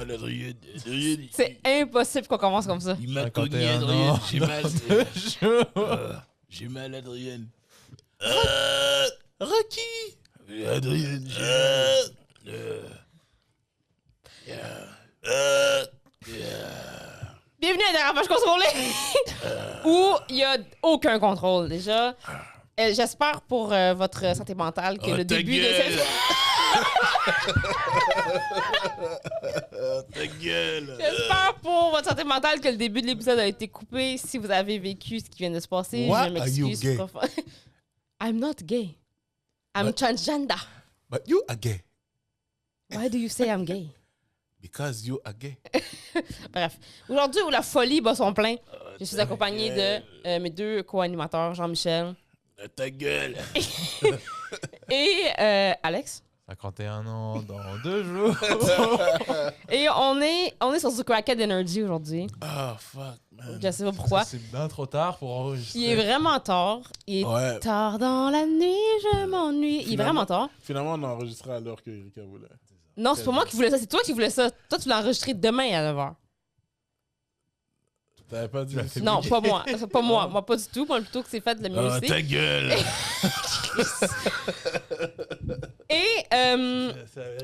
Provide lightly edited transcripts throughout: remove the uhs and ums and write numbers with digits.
mal, Adrien. Adrien, C'est impossible qu'on commence comme ça. il m'a 51 cogné, Adrien. ans. J'ai mal. J'ai mal, Adrien. Rocky. Adrien, j'ai mal. Bienvenue à Dérapage contrôlé! Où il n'y a aucun contrôle, déjà. J'espère pour votre santé mentale que le ta début de gueule. cette... Ta gueule. J'espère pour votre santé mentale que le début de l'épisode a été coupé. Si vous avez vécu ce qui vient de se passer, What je m'excuse. are you gay? I'm not gay. I'm transgender. But you are gay. Why do you say I'm gay? Because you are gay. Bref. Aujourd'hui, où la folie bat son plein, je suis accompagnée de mes deux co-animateurs, Jean-Michel Ta gueule. et Alex. 51 ans dans 2 jours. Et on est sur du Crackhead Energy aujourd'hui. Oh, fuck, man. Je sais pas pourquoi. C'est bien trop tard pour enregistrer. Il est vraiment tard. Il est Ouais. tard dans la nuit, je m'ennuie. Il est vraiment tard. Finalement, on a enregistré à l'heure que Erika voulait. Non, c'est pas moi qui voulais ça, c'est toi qui voulais ça. Toi, tu l'as enregistré demain à 9h. T'avais pas dit ça? Non, pas moi. C'est pas moi. Moi, pas du tout. Moi, plutôt que c'est fait de la Oh, musique. ta gueule. Et,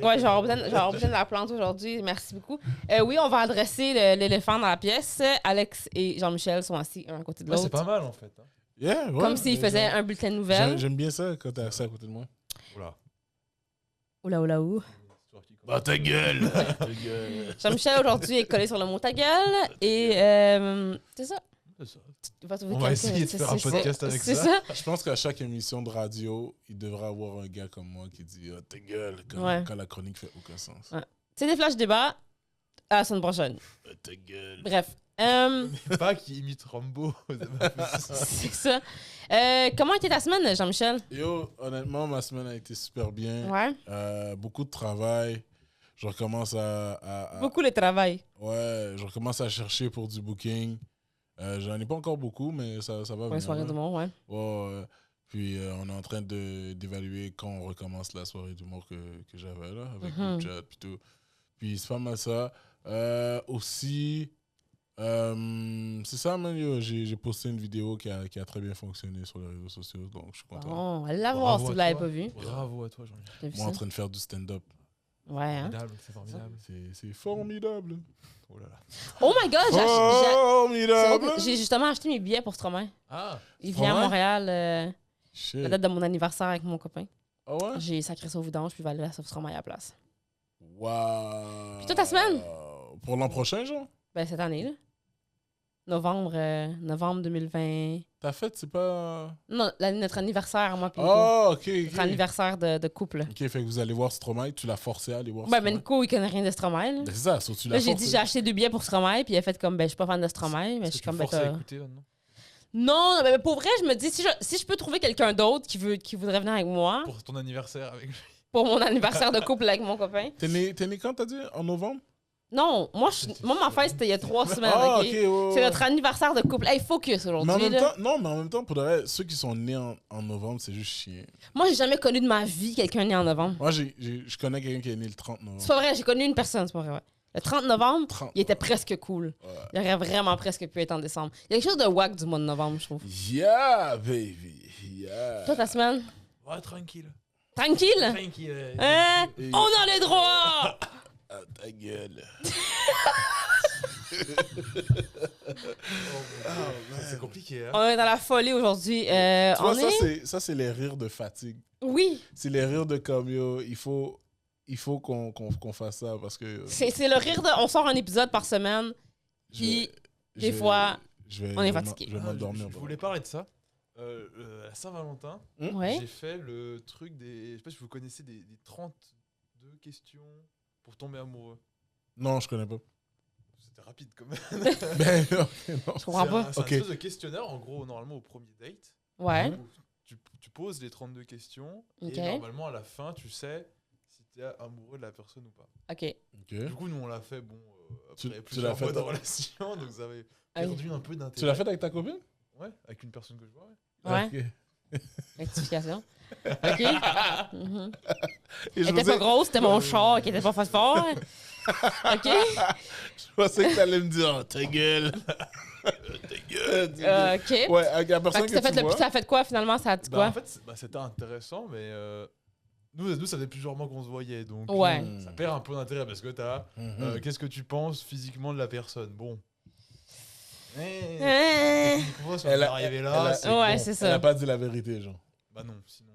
ouais, j'ai besoin de la plante aujourd'hui. Merci beaucoup. Oui, on va adresser l'éléphant dans la pièce. Alex et Jean-Michel sont assis un à côté de Ouais, l'autre. c'est pas mal en fait. Hein. Yeah, ouais, Comme s'ils mais faisaient un bulletin de nouvelles. J'aime bien ça quand t'es assis à côté de moi. Oula. Oula, oula, ouh. Bah, ta gueule. Ta gueule. Jean-Michel, aujourd'hui, est collé sur le mot ta gueule. Et c'est ça. C'est ça. On va essayer de faire un podcast avec C'est ça. ça. Je pense qu'à chaque émission de radio, il devrait avoir un gars comme moi qui dit oh, ta gueule quand la chronique fait aucun sens. Ouais. C'est des flashs débats. À la semaine prochaine. Ta gueule. Bref. Pas qui imite Rambo. C'est ça. Comment était ta semaine, Jean-Michel? Yo, honnêtement, ma semaine a été super bien. Ouais. Beaucoup de travail. Je recommence à Beaucoup le travail. Ouais, je recommence à chercher pour du booking. J'en ai pas encore beaucoup, mais ça va Pour venir. les soirées du monde, ouais. Ouais, puis on est en train d'évaluer quand on recommence la soirée d'humour que j'avais là, avec le chat puis tout. Puis c'est pas mal ça. Aussi, c'est ça, man, yo, j'ai posté une vidéo qui a très bien fonctionné sur les réseaux sociaux, donc je suis content. Bon, allez la voir si vous l'avez pas vu. Bravo à toi, Jean-Michel. J'ai vu Moi, en ça. train de faire du stand-up. Ouais, hein. C'est formidable. C'est formidable. Oh là là. Oh my god, Formidable. j'ai justement acheté mes billets pour Stromae. Ah, Il vient à Montréal la Shit. date de mon anniversaire avec mon copain. Ah ouais? J'ai sacré ça au vidange puis Valérie à Stromae à la place. Wow. Puis toute ta semaine? Pour l'an prochain, genre? Ben, cette année, là. Novembre 2020. Ta fête, c'est pas... Non, notre anniversaire, moi, puis Nico. Oh, ok, Notre ok. anniversaire de couple. Ok, fait que vous allez voir Stromae, tu l'as forcé à aller voir Ouais, mais Stromae. Nico, il connaît rien de Stromae, là. Ben, c'est ça, sauf que tu l'as Là, j'ai forcé. dit, j'ai acheté 2 billets pour Stromae, puis il a fait comme, ben, je suis pas fan de Stromae, mais je suis comme, ben, à t'as- écouter maintenant. Non, mais pour vrai, je me dis, si je peux trouver quelqu'un d'autre qui voudrait venir avec moi Pour ton anniversaire avec lui. pour mon anniversaire de couple avec mon copain. T'es né quand, t'as dit? En novembre? Non, moi, ma fête, c'était il y a 3 semaines, Ah, OK? ok, ouais, C'est ouais. notre anniversaire de couple. Hey, focus Mais en aujourd'hui, même là. temps, non, mais en même temps, pour de vrai, ceux qui sont nés en novembre, c'est juste chiant. Moi, j'ai jamais connu de ma vie quelqu'un né en novembre. Moi, je connais quelqu'un qui est né le 30 novembre. C'est pas vrai, j'ai connu une personne, c'est pas vrai. Ouais. Le 30 novembre, 30 il était presque cool. Ouais. Il aurait vraiment presque pu être en décembre. Il y a quelque chose de wack du mois de novembre, je trouve. Yeah, baby. Yeah. Toi, ta semaine? Ouais, tranquille. Tranquille? Tranquille. Hein? Et- On a les droits! Ah, ta gueule. C'est compliqué, hein. On est dans la folie aujourd'hui. Tu vois, On est... ça, c'est les rires de fatigue. Oui, C'est les rires de comme, yo, il faut qu'on fasse ça parce que... c'est le rire de... On sort un épisode par semaine, puis des fois, on est fatigué. Je vais m'endormir. Je voulais parler de ça. À Saint-Valentin, ouais. j'ai fait le truc des... Je sais pas si vous connaissez des 32 questions pour tomber amoureux. Non, je connais pas. C'était rapide quand même. Ben, ok, non. Je comprends pas. C'est un Ok. espèce de questionnaire, en gros, normalement au premier date. Ouais. où tu poses les 32 questions Ok. et normalement à la fin, tu sais si tu es amoureux de la personne ou pas. OK. Ok. Du coup, nous, on l'a fait, bon, Tu- après tu plusieurs l'as fait mois de dans- relation, donc ça avait Ah, perdu un peu d'intérêt. Tu l'as fait avec ta copine? Ouais, avec une personne que je vois, ouais. Ouais. Ok. Rectification. OK. Mhm. Et je Elle était vous ai- pas grosse, c'était mon char qui était pas fort. OK? Je pensais que t'allais me dire, oh, ta gueule. Ta gueule. OK. Ouais, avec la Fait personne que que tu vois. ça a fait quoi, finalement? Ça a dit quoi? En fait, c'était intéressant, mais nous, ça faisait plusieurs mois qu'on se voyait, donc Ouais. ça perd un peu d'intérêt parce que t'as qu'est-ce que tu penses physiquement de la personne. Bon. Techniquement, si on Elle est a- arrivé elle là, a- c'est Ouais, bon. c'est Elle ça. n'a pas dit la vérité, genre. Bah non, sinon,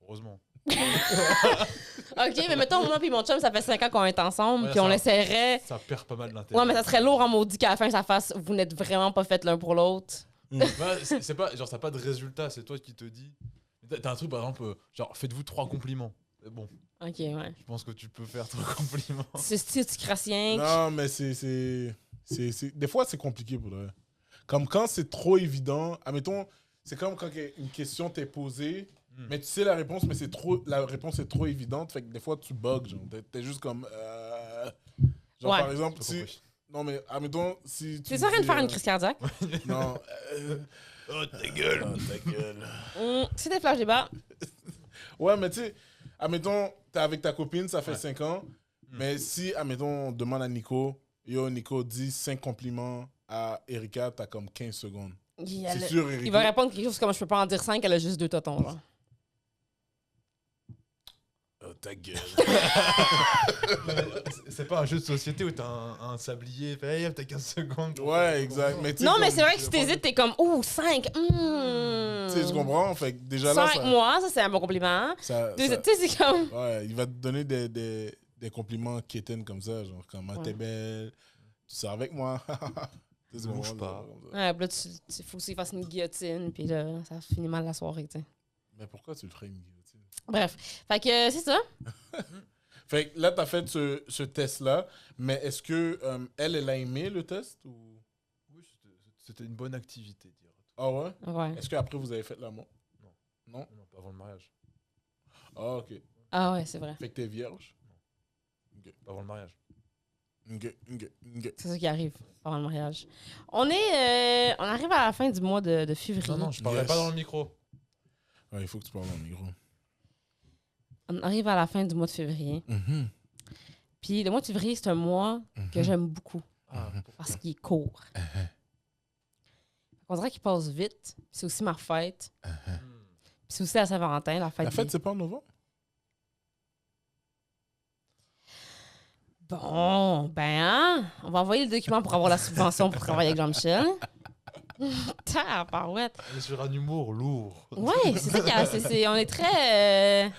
heureusement. OK, mais mettons, moi puis mon chum, ça fait 5 ans qu'on est ensemble, Ouais, puis on ça- essaierait... Ça perd pas mal d'intérêt. Ouais, mais ça serait lourd en maudit qu'à la fin, ça fasse « Vous n'êtes vraiment pas fait l'un pour l'autre. » Ouais, c'est pas, genre, ça n'a pas de résultat, c'est toi qui te dis. T'as un truc, par exemple, genre, faites-vous 3 compliments. Bon, OK, ouais. je pense que tu peux faire 3 compliments. C'est style, tu crasses rien. Non, mais des fois, c'est compliqué pour vrai. Comme quand c'est trop évident. Admettons, c'est comme quand une question t'est posée, mais tu sais la réponse, mais la réponse est trop évidente. Fait que des fois, tu bugs. Genre, t'es juste comme. Genre, Ouais. par exemple, J'ai si. compris. Non, mais admettons, si. Tu es en train de dis, faire une crise cardiaque? Non. Oh, ta gueule! Oh, ta gueule. C'est des flashs débat. Ouais, mais tu sais, admettons, t'es avec ta copine, ça fait Ouais. 5 ans. Mais si, admettons, on demande à Nico, yo, Nico, dis 5 compliments à Erika, t'as comme 15 secondes. C'est sûr, Erika. Il va répondre quelque chose comme « Je peux pas en dire 5, elle a juste 2 totons. » genre. Oh, ta gueule. C'est pas un jeu de société où t'as un sablier, fait, hey, t'as 15 secondes. Ouais, exact. Mais tu sais, Non, mais comme- c'est vrai que si t'hésites, t'es comme « Ouh, 5! Tu sais, tu comprends? Fait que déjà là, 5 mois, ça c'est un bon compliment. Tu sais, c'est comme... ouais, il va te donner des compliments quétaines comme ça, genre, comme, ah, t'es belle, tu sors avec moi. Tu sais, tu Bouge comprends, pas. comme ça. Ouais, puis là, il faut qu'il fasse une guillotine, puis là, ça finit mal la soirée, tu sais. Mais pourquoi tu le ferais une guillotine? Bref, fait que c'est ça. Fait que là, t'as fait ce test-là, mais est-ce que elle a aimé le test? Ou... Oui, c'était une bonne activité, dire. Ah ouais? Ouais. Est-ce qu'après, vous avez fait l'amour? Non. Non? Non, pas avant le mariage. Ah, ok. Ah ouais, c'est vrai. Fait que t'es vierge? Pas avant le mariage. Ok. C'est ça qui arrive avant le mariage. On arrive à la fin du mois de février. Non, je parlerai Yes. pas dans le micro. Ouais, il faut que tu parles dans le micro. On arrive à la fin du mois de février. Puis le mois de février, c'est un mois que j'aime beaucoup Ah, parce qu'il est court. On dirait qu'il passe vite. C'est aussi ma fête. Puis c'est aussi la Saint-Valentin, la fête. La fête, des- c'est pas en novembre? Bon, ben, hein? On va envoyer le document pour avoir la subvention pour travailler avec Jean-Michel. Tabarouette. Elle est sur un humour lourd. Ouais, c'est ça qu'il y a. On est très.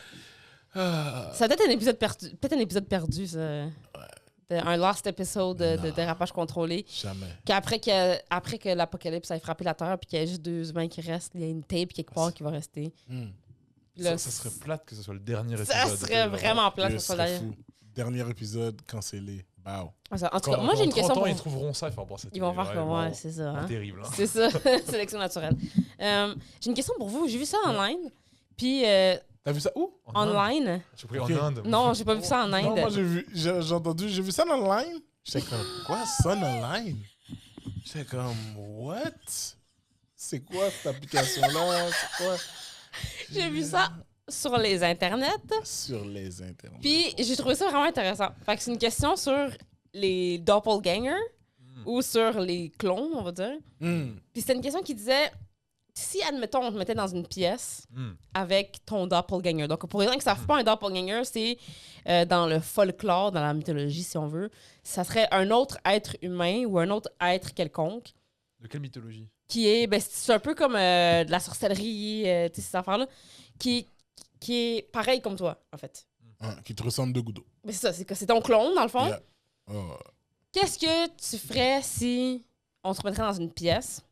Ça doit être un épisode perdu. Peut-être un épisode perdu, ça. Un last episode de dérapage contrôlé. Jamais. Qu'après après que l'apocalypse ait frappé la Terre, puis qu'il y a juste 2 humains qui restent, il y a une tape quelque part qui va rester. Puis là, Ça serait plate que ce soit le dernier épisode. ça serait vraiment plat. Ce serait fou. Dernier épisode cancellé. Wow. En tout cas, moi j'ai une question pour... pour ils vous. trouveront ça, bon, Ils vont faire comme moi, c'est ça. Hein? terrible. Hein. C'est ça, sélection naturelle. J'ai une question pour vous. J'ai vu ça online. Puis, T'as vu ça où? online. J'ai pris Ok. en Inde. Non, j'ai pas vu ça en Non, moi Inde. j'ai entendu, j'ai vu ça online. J'étais comme, quoi, ça online? J'étais comme, what? C'est quoi cette application-là? C'est quoi? J'ai vu ça sur les internets. Sur les internets. Puis, j'ai trouvé ça vraiment intéressant. Fait que c'est une question sur les doppelgangers ou sur les clones, on va dire. Puis, c'était une question qui disait si, admettons, on te mettait dans une pièce avec ton doppelganger. Donc, pour les gens qui ne savent pas, un doppelganger, c'est dans le folklore, dans la mythologie, si on veut, ça serait un autre être humain ou un autre être quelconque De quelle mythologie? qui est, ben, c'est un peu comme de la sorcellerie, tu sais, ces affaires-là, qui est pareil comme toi, en fait. Qui te ressemble de gouttes d'eau. Mais c'est ça, c'est ton clone, dans le fond. Yeah. Oh. Qu'est-ce que tu ferais si on se remettrait dans une pièce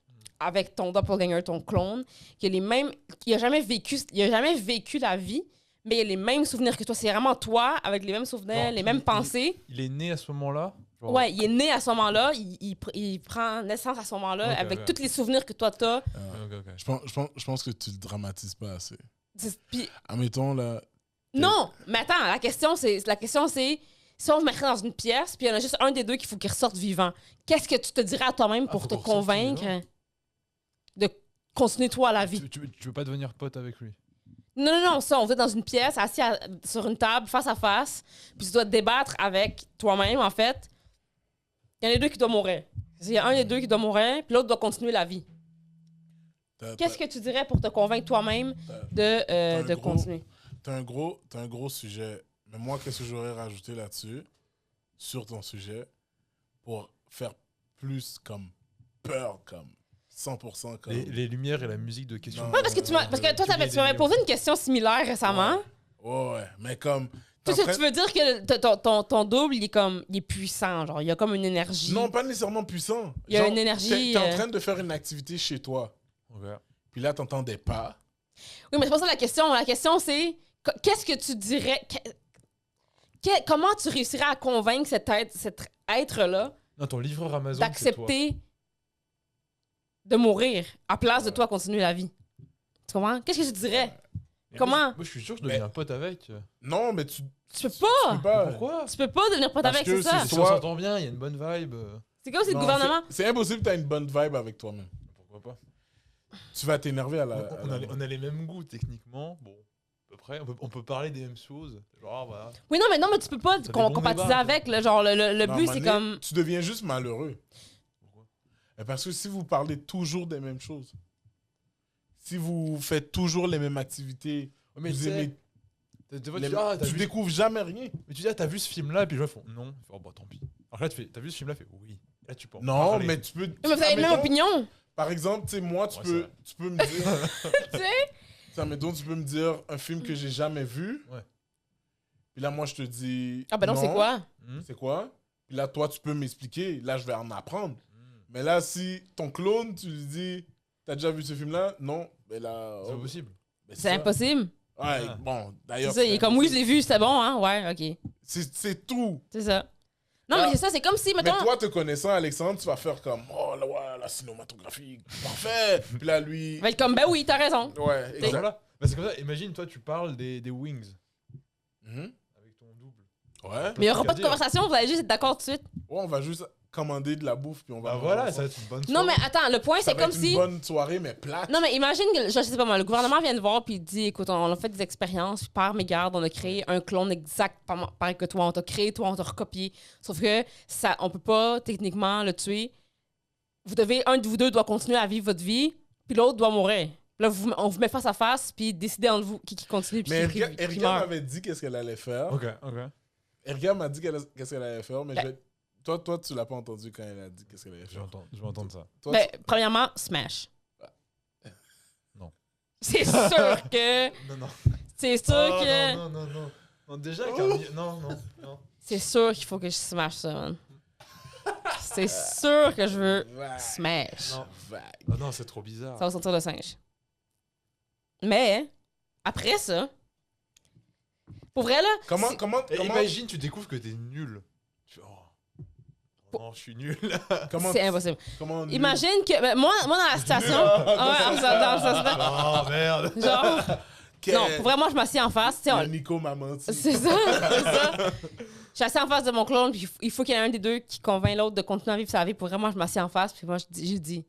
avec ton doppelganger, ton clone, qui a les mêmes, il a jamais vécu la vie, mais il a les mêmes souvenirs que toi. C'est vraiment toi, avec les mêmes souvenirs, Bon, les mêmes pensées. Il est né à ce moment-là? Genre- Ouais, il est né à ce moment-là, il prend naissance à ce moment-là, Ok, avec ok. tous les souvenirs que toi t'as. Ok. Je pense que tu le dramatises pas assez. Puis, Admettons, là. non, mais attends, la question c'est si on se mettrait dans une pièce, puis il y en a juste un des deux qu'il faut qu'il ressorte vivant, qu'est-ce que tu te dirais à toi-même pour faut te qu'on ressorte convaincre de continuer toi la vie? Tu veux pas devenir pote avec lui? Non, ça, on est dans une pièce, assis sur une table, face à face, puis tu dois te débattre avec toi-même, en fait. Il y en a deux qui doivent mourir. Il y a un des deux qui doit mourir, puis l'autre doit continuer la vie. Qu'est-ce que tu dirais pour te convaincre toi-même de continuer? T'as un gros sujet. Mais moi, qu'est-ce que j'aurais rajouté là-dessus, sur ton sujet, pour faire plus comme peur, comme 100% comme... Les lumières et la musique de question. Non. Ouais, parce que toi, tu m'avais posé une question similaire récemment. Ouais, mais comme... Tu veux dire que ton double, il est puissant, genre, il y a comme une énergie. Non, pas nécessairement puissant. Il y a une énergie, T'es en train de faire une activité chez toi, Ok. puis là, t'entends des pas. Oui, mais c'est pas ça la question. La question, c'est qu'est-ce que tu dirais... comment tu réussirais à convaincre cet être-là Non, ton livreur Amazon, d'accepter de mourir à place de toi continuer la vie? Tu comprends? Qu'est-ce que tu dirais? Mais Comment? Moi, je suis sûr que je deviens pote avec. Non, mais tu Tu peux pas! peux pas. Pourquoi? Tu peux pas devenir pote Parce avec, que c'est ça. c'est Si Soit- on s'entend bien, il y a une bonne vibe. C'est comme si le Non, gouvernement... c'est impossible que tu aies une bonne vibe avec toi-même. Pourquoi pas? Tu vas t'énerver à la... On a les mêmes goûts techniquement. Bon, à peu près. On peut parler des mêmes choses. Genre, voilà. Oui, non, mais tu peux pas des bons compatibiliser débats, avec. Là, genre, le Non, but, à un c'est moment comme... donné, Tu deviens juste malheureux. Pourquoi? Mais parce que si vous parlez toujours des mêmes choses, si vous faites toujours les mêmes activités, Mais vous tu sais, aimez... des fois, les- t'as tu vu... découvres jamais rien. Mais tu dis, ah, t'as vu ce film-là? Et puis les gens font, non. Il fait, oh, bah tant pis. Alors que là, tu fais, t'as vu ce film-là? Il fait, oui. Et là, tu peux en Non, parler. mais tu peux... Mais vous avez la même admettons, opinion. Par exemple, tu sais, moi, tu Ouais, peux me dire... Tu sais? Ça, mettons, tu peux me dire un film que j'ai jamais vu. Ouais. Puis là, moi, je te dis... Ah ben non, c'est quoi? C'est quoi? Puis là, toi, tu peux m'expliquer. Là, je vais en apprendre. Hmm. Mais là, si ton clone, tu lui dis... T'as déjà vu ce film-là? Non. Mais là... C'est oh, pas possible. ben, C'est impossible. Ouais, Ah. bon, C'est d'ailleurs... ça, il est comme, oui, je l'ai vu, c'était bon, hein? Ouais, OK. C'est tout. C'est ça. Non, Ah. mais c'est ça, c'est comme si, Mais mettons... toi, te connaissant, Alexandre, tu vas faire comme... Oh, là, ouais, la cinématographie, parfait. Puis là, lui... Il va être comme, ben oui, t'as raison. Ouais, Bah, exact. voilà. Bah, c'est comme ça. Imagine, toi, tu parles des Wings Mhm. avec ton double. Ouais. Mais il n'y aura truc pas à de dire. conversation, vous allez juste être d'accord tout de suite. Ouais, on va juste commander de la bouffe, puis on va... Bah manger voilà, ensemble. ça va être une bonne Non, soirée. mais attends, le point, Ça c'est va comme être si... une bonne soirée, mais plate. Non, mais imagine que, je sais pas moi, le gouvernement vient de voir puis il dit, écoute, on a fait des expériences, puis par mégarde, on a créé un clone exactement pareil que toi. On t'a créé, toi, on t'a recopié. Sauf que ça, on peut pas techniquement le tuer. Un de vous deux doit continuer à vivre votre vie, puis l'autre doit mourir. Là, on vous met face à face, puis décidez entre vous qui continue, puis Mais qui Erika meurt. m'avait dit qu'est-ce qu'elle allait faire. Ok. Erika m'a dit qu'est-ce qu'elle allait faire, mais Ben- je vais... Toi, tu l'as pas entendu quand elle a dit qu'est-ce qu'elle allait faire. Je vais entendre ça. Toi, Ben, premièrement, Smash. Non. C'est sûr que... Non. C'est sûr que... Non, déjà, non. C'est sûr qu'il faut que je smash ça, man. C'est sûr que je veux Vague. smash. Non. Vague. Ah non, c'est trop bizarre. Ça va sortir le singe. Mais, après ça, pour vrai, là, Comment... Imagine, tu découvres que t'es nul. Tu fais, oh non, je suis nul. Comment... c'est impossible. Comment... Imagine que... ben, moi, dans la situation... ouais, Oh merde. genre... Que- Non, pour vrai, moi, je m'assieds en face. tu sais, Le Nico m'a menti. c'est ça, c'est ça. Je suis assis en face de mon clone, puis il faut qu'il y ait un des deux qui convainc l'autre de continuer à vivre sa vie. Pour vrai, moi, je m'assieds en face, puis moi, je dis,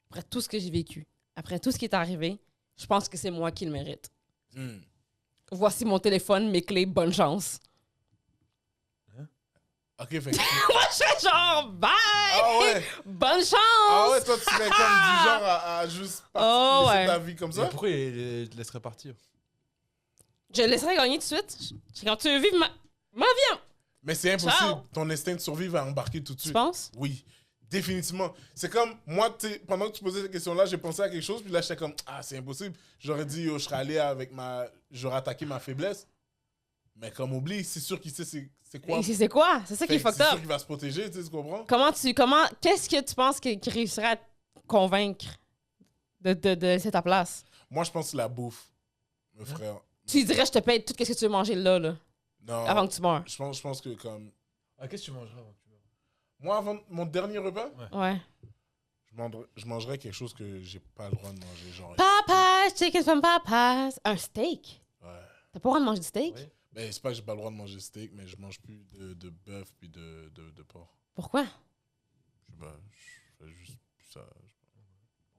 après tout ce que j'ai vécu, après tout ce qui est arrivé, je pense que c'est moi qui le mérite. Hmm. Voici mon téléphone, mes clés, bonne chance. Ok, fait que... Moi, je suis genre, bye! Ah ouais! Bonne chance! Ah ouais, toi, tu fais comme du genre à juste Oh, laisser ouais. ta vie comme ça? Mais pourquoi il te laisserait partir? Je le laisserai gagner tout de suite. Quand tu veux vivre ma vie, Mais c'est impossible. Ciao. Ton instinct de survie va embarquer tout de tu suite. penses? Oui, définitivement. C'est comme, moi, tu sais, pendant que tu posais cette question-là, j'ai pensé à quelque chose, puis là, j'étais comme, ah, c'est impossible. J'aurais dit, yo, je serais allé avec j'aurais attaqué ma faiblesse. Mais comme oublie, c'est sûr qu'il sait c'est quoi. Et c'est quoi? C'est ça qui est Fait que fucked c'est sûr up. qu'il va se protéger, tu sais, tu comprends? Qu'est-ce que tu penses qu'il réussirait à te convaincre de laisser ta place? Moi, je pense que la bouffe, me ferait... Tu lui dirais, je te paye tout ce que tu veux manger là, Non, avant que tu meurs. je pense que comme... Ah, qu'est-ce que tu mangeras avant que tu meurs? Moi, avant mon dernier repas, Ouais. je mangerais quelque chose que j'ai pas le droit de manger, genre... Papas, chicken from Papas. Un steak? Ouais. T'as pas le droit de manger du steak? Oui. Ben, c'est pas que j'ai pas le droit de manger steak, mais je mange plus de bœuf puis de porc. Pourquoi? Je sais pas, je fais juste plus ça.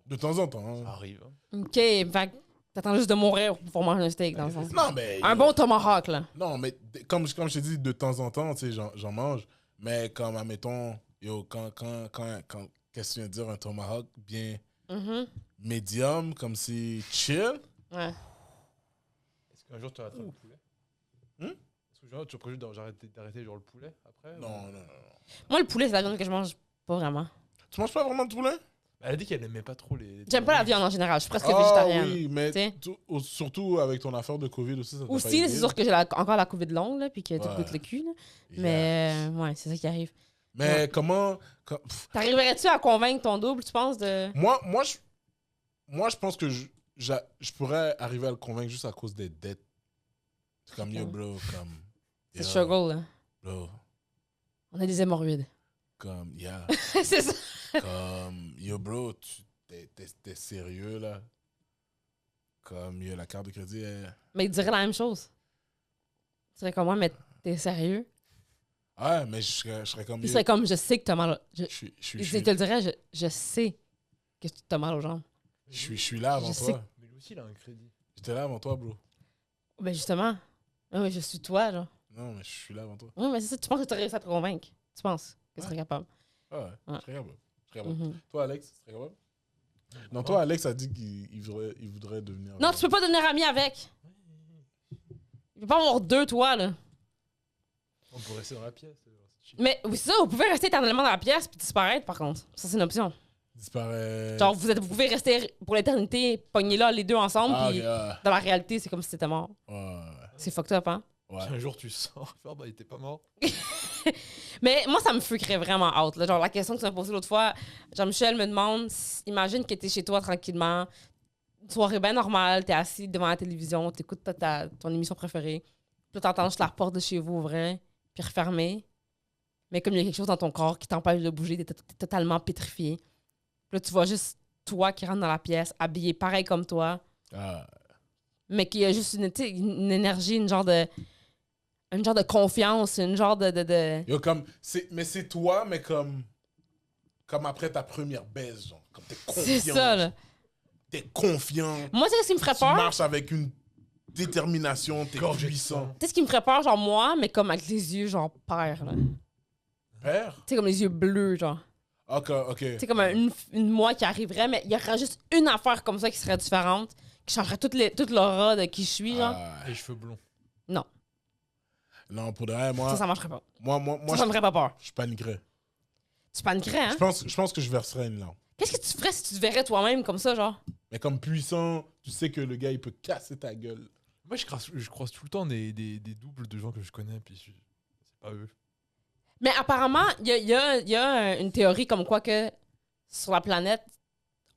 De temps en temps. Ça Hein. arrive. Hein. OK, fait que T'attends juste de mourir pour manger un steak, dans le sens. Non, mais. Un bon tomahawk, là. Non, mais comme je t'ai dit, de temps en temps, tu sais, j'en mange. Mais comme, admettons, qu'est-ce que tu viens de dire, un tomahawk bien médium, comme si chill. Ouais. Est-ce qu'un jour tu vas le poulet? Est-ce que genre, tu as prévu d'arrêter genre le poulet après? Non. Moi, le poulet, c'est la viande que je mange pas vraiment. Tu manges pas vraiment de poulet? Elle a dit qu'elle aimait pas trop les. J'aime pas la viande en général. Je suis presque végétarienne. Oui, mais t'sais. surtout avec ton affaire de COVID aussi, ça t'a Aussi, pas là, aidé. c'est sûr que j'ai encore la COVID longue, là, puis que tout Ouais. goûte le cul. Là. Yeah. Mais ouais, c'est ça qui arrive. Mais comment. T'arriverais-tu à convaincre ton double, tu penses, de. Moi, je pense que je pourrais arriver à le convaincre juste à cause des dettes. C'est comme, yo, bro, comme. C'est yo, struggle, là. Bro, On a des hémorroïdes. comme, yeah. C'est ça. Comme, yo, bro, t'es sérieux, là? Comme, yo, la carte de crédit, Mais il dirait la même chose. Tu serais comme moi, mais t'es sérieux? Ouais, mais je serais comme. Il serait comme, je sais que t'as mal. Je Il te le dirait, je sais que tu t'as mal aux jambes. suis là avant Je sais toi. Mais lui aussi, il a un crédit. J'étais là avant toi, bro. Ben justement. Ah oui, je suis toi, genre. Non, mais je suis là avant toi. Oui, mais c'est ça, tu penses que tu aurais réussi à te convaincre. Tu penses que tu serais capable. Ah ouais, je serais capable. Je serais capable. Mhm. Toi, Alex, tu serais capable? Non, toi, Alex a dit qu'il voudrait devenir. Non, tu peux pas devenir ami avec. Il peut pas avoir deux, toi, là. On peut rester dans la pièce. c'est chill. Mais oui, c'est ça, vous pouvez rester éternellement dans la pièce puis disparaître, par contre. Ça, c'est une option. Disparaît. Genre, vous pouvez rester pour l'éternité pognés là, les deux ensemble, Ah, puis ok, ouais. dans la réalité, c'est comme si t'étais mort. Ouais. C'est fucked up, hein? Ouais. Puis un jour, tu sors. Ah, bah, il était pas mort. Mais moi, ça me fuquerait vraiment out. Là. Genre, la question que tu m'as posée l'autre fois, Jean-Michel me demande, imagine que t'es chez toi tranquillement, une soirée bien normale, t'es assis devant la télévision, t'écoutes ton émission préférée, puis t'entends juste la porte de chez vous ouvrir, puis refermer. Mais comme il y a quelque chose dans ton corps qui t'empêche de bouger, t'es totalement pétrifié. Puis là, tu vois juste toi qui rentre dans la pièce, habillé pareil comme toi, Ah. mais qu'il y a juste une énergie, une genre de confiance, une genre de... Yo, comme. Mais c'est toi, mais comme. Comme après ta première baise, genre. Comme t'es confiant. C'est ça, là. T'es confiant. Moi, c'est ce qui me ferait Tu peur. marches avec une détermination, t'es Gorgé de puissant. Tu sais ce qui me ferait peur, genre moi, mais comme avec les yeux, genre père, là. Tu Père? sais, comme les yeux bleus, genre. Ok. Tu sais, comme une moi qui arriverait, mais il y aurait juste une affaire comme ça qui serait différente, qui changerait toute l'aura de qui je suis, genre. Ah, Les cheveux blonds. Non, non, pour de vrai, moi. ça marcherait pas. Moi, Ça me ferait pas peur. je paniquerais. Tu paniquerais, hein? Je pense que je verserais une larme. Qu'est-ce que tu ferais si tu te verrais toi-même comme ça, genre? Mais comme puissant, tu sais que le gars, il peut casser ta gueule. Moi, je croise tout le temps des doubles de gens que je connais, puis c'est pas eux. Mais apparemment, il y a une théorie comme quoi que sur la planète,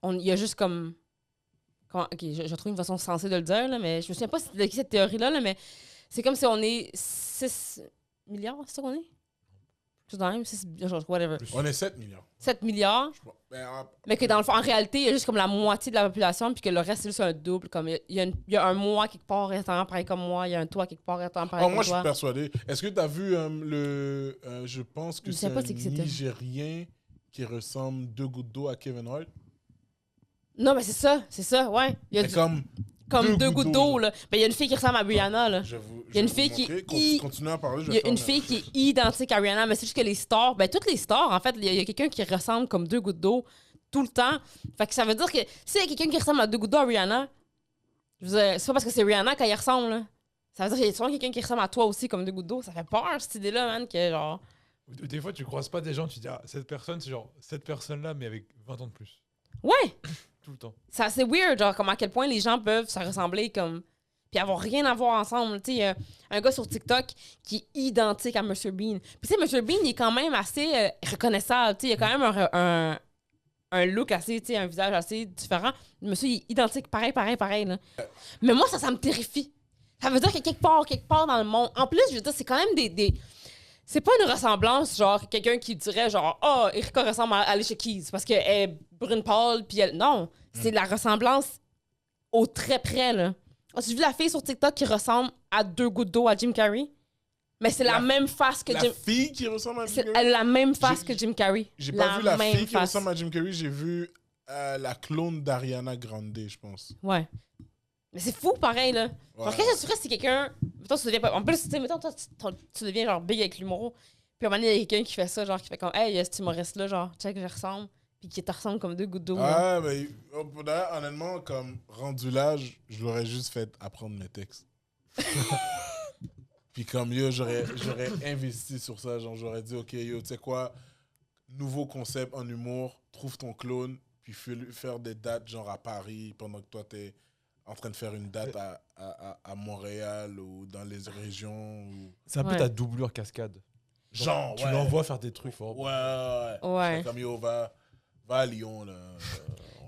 il y a juste comme... Ok, je trouve une façon sensée de le dire, là, mais je me souviens pas de qui cette théorie-là, là, mais c'est comme si on est 6 milliards, c'est ça qu'on est? Juste dans le même, 6, genre, whatever. On est 7 millions. 7 milliards, mais que dans le fond, en réalité, il y a juste comme la moitié de la population, puis que le reste, c'est juste un double. Comme il y a un moi quelque part étant pareil comme moi, il y a un toi quelque part étant pareil comme moi, je suis toi. persuadé. Est-ce que tu as vu je pense que Je sais c'est pas un c'est qui c'était. Nigérien qui ressemble 2 gouttes d'eau à Kevin Hart? Non, mais c'est ça, ouais. Il y a Mais comme deux gouttes d'eau, là. Mais il y a une fille qui ressemble à Rihanna, là. Il y a une fille qui Continue à parler. Il y a une fille qui est identique à Rihanna, mais c'est juste que les stars, ben toutes les stars, en fait, il y a quelqu'un qui ressemble comme 2 gouttes d'eau tout le temps. Fait que ça veut dire que s'il y a quelqu'un qui ressemble à 2 gouttes d'eau à Rihanna, je veux dire, c'est pas parce que c'est Rihanna qu'elle y ressemble, là. Ça veut dire qu'il y a souvent quelqu'un qui ressemble à toi aussi comme 2 gouttes d'eau. Ça fait peur, cette idée-là, man, que genre... Des fois, tu croises pas des gens, tu dis, ah, cette personne, c'est genre cette personne-là, mais avec 20 ans de plus. Ouais! Tout le temps. C'est assez weird, genre, comme à quel point les gens peuvent se ressembler comme... Puis avoir rien à voir ensemble. Tu sais, il y a un gars sur TikTok qui est identique à Mr. Bean. Puis tu sais, Mr. Bean, il est quand même assez reconnaissable. Tu sais, il a quand même un look assez, tu sais, un visage assez différent. Monsieur, il est identique, pareil, là. Mais moi, ça me terrifie. Ça veut dire que quelque part dans le monde... En plus, je veux dire, c'est quand même des... C'est pas une ressemblance, genre, quelqu'un qui dirait, genre, oh, Erika ressemble à Alicia Keys parce qu'elle est brune pâle, puis elle... Non, c'est la ressemblance au très près, là. As-tu vu la fille sur TikTok qui ressemble à 2 gouttes d'eau à Jim Carrey? Mais c'est la même face que La Jim... fille qui ressemble à Jim Carrey? Elle a la même face que Jim Carrey. J'ai pas vu la même fille qui ressemble à Jim Carrey, j'ai vu la clone d'Ariana Grande, je pense. Ouais. Mais c'est fou, pareil, là. Genre, Ouais. qu'est-ce que tu ferais si quelqu'un. Mettons, tu deviens pas. En plus, tu sais, mettons, toi, tu deviens genre big avec l'humour. Puis à un moment donné, il y a quelqu'un qui fait ça, genre, qui fait comme, hey, cet humoriste-là, genre, check, je ressemble. Puis qui te ressemble comme deux gouttes d'eau. là. Ah, mais honnêtement, comme rendu là, je l'aurais juste fait apprendre mes textes. Puis comme yo, j'aurais investi sur ça. Genre, j'aurais dit, OK, yo, tu sais quoi, nouveau concept en humour, trouve ton clone, puis faire des dates genre à Paris pendant que toi, t'es en train de faire une date à Montréal ou dans les régions. Ou... C'est un peu Ouais. ta doublure cascade. Genre, Tu ouais. l'envoies faire des trucs. Ouais, ouais. Ouais. C'est comme yo, va à Lyon, là.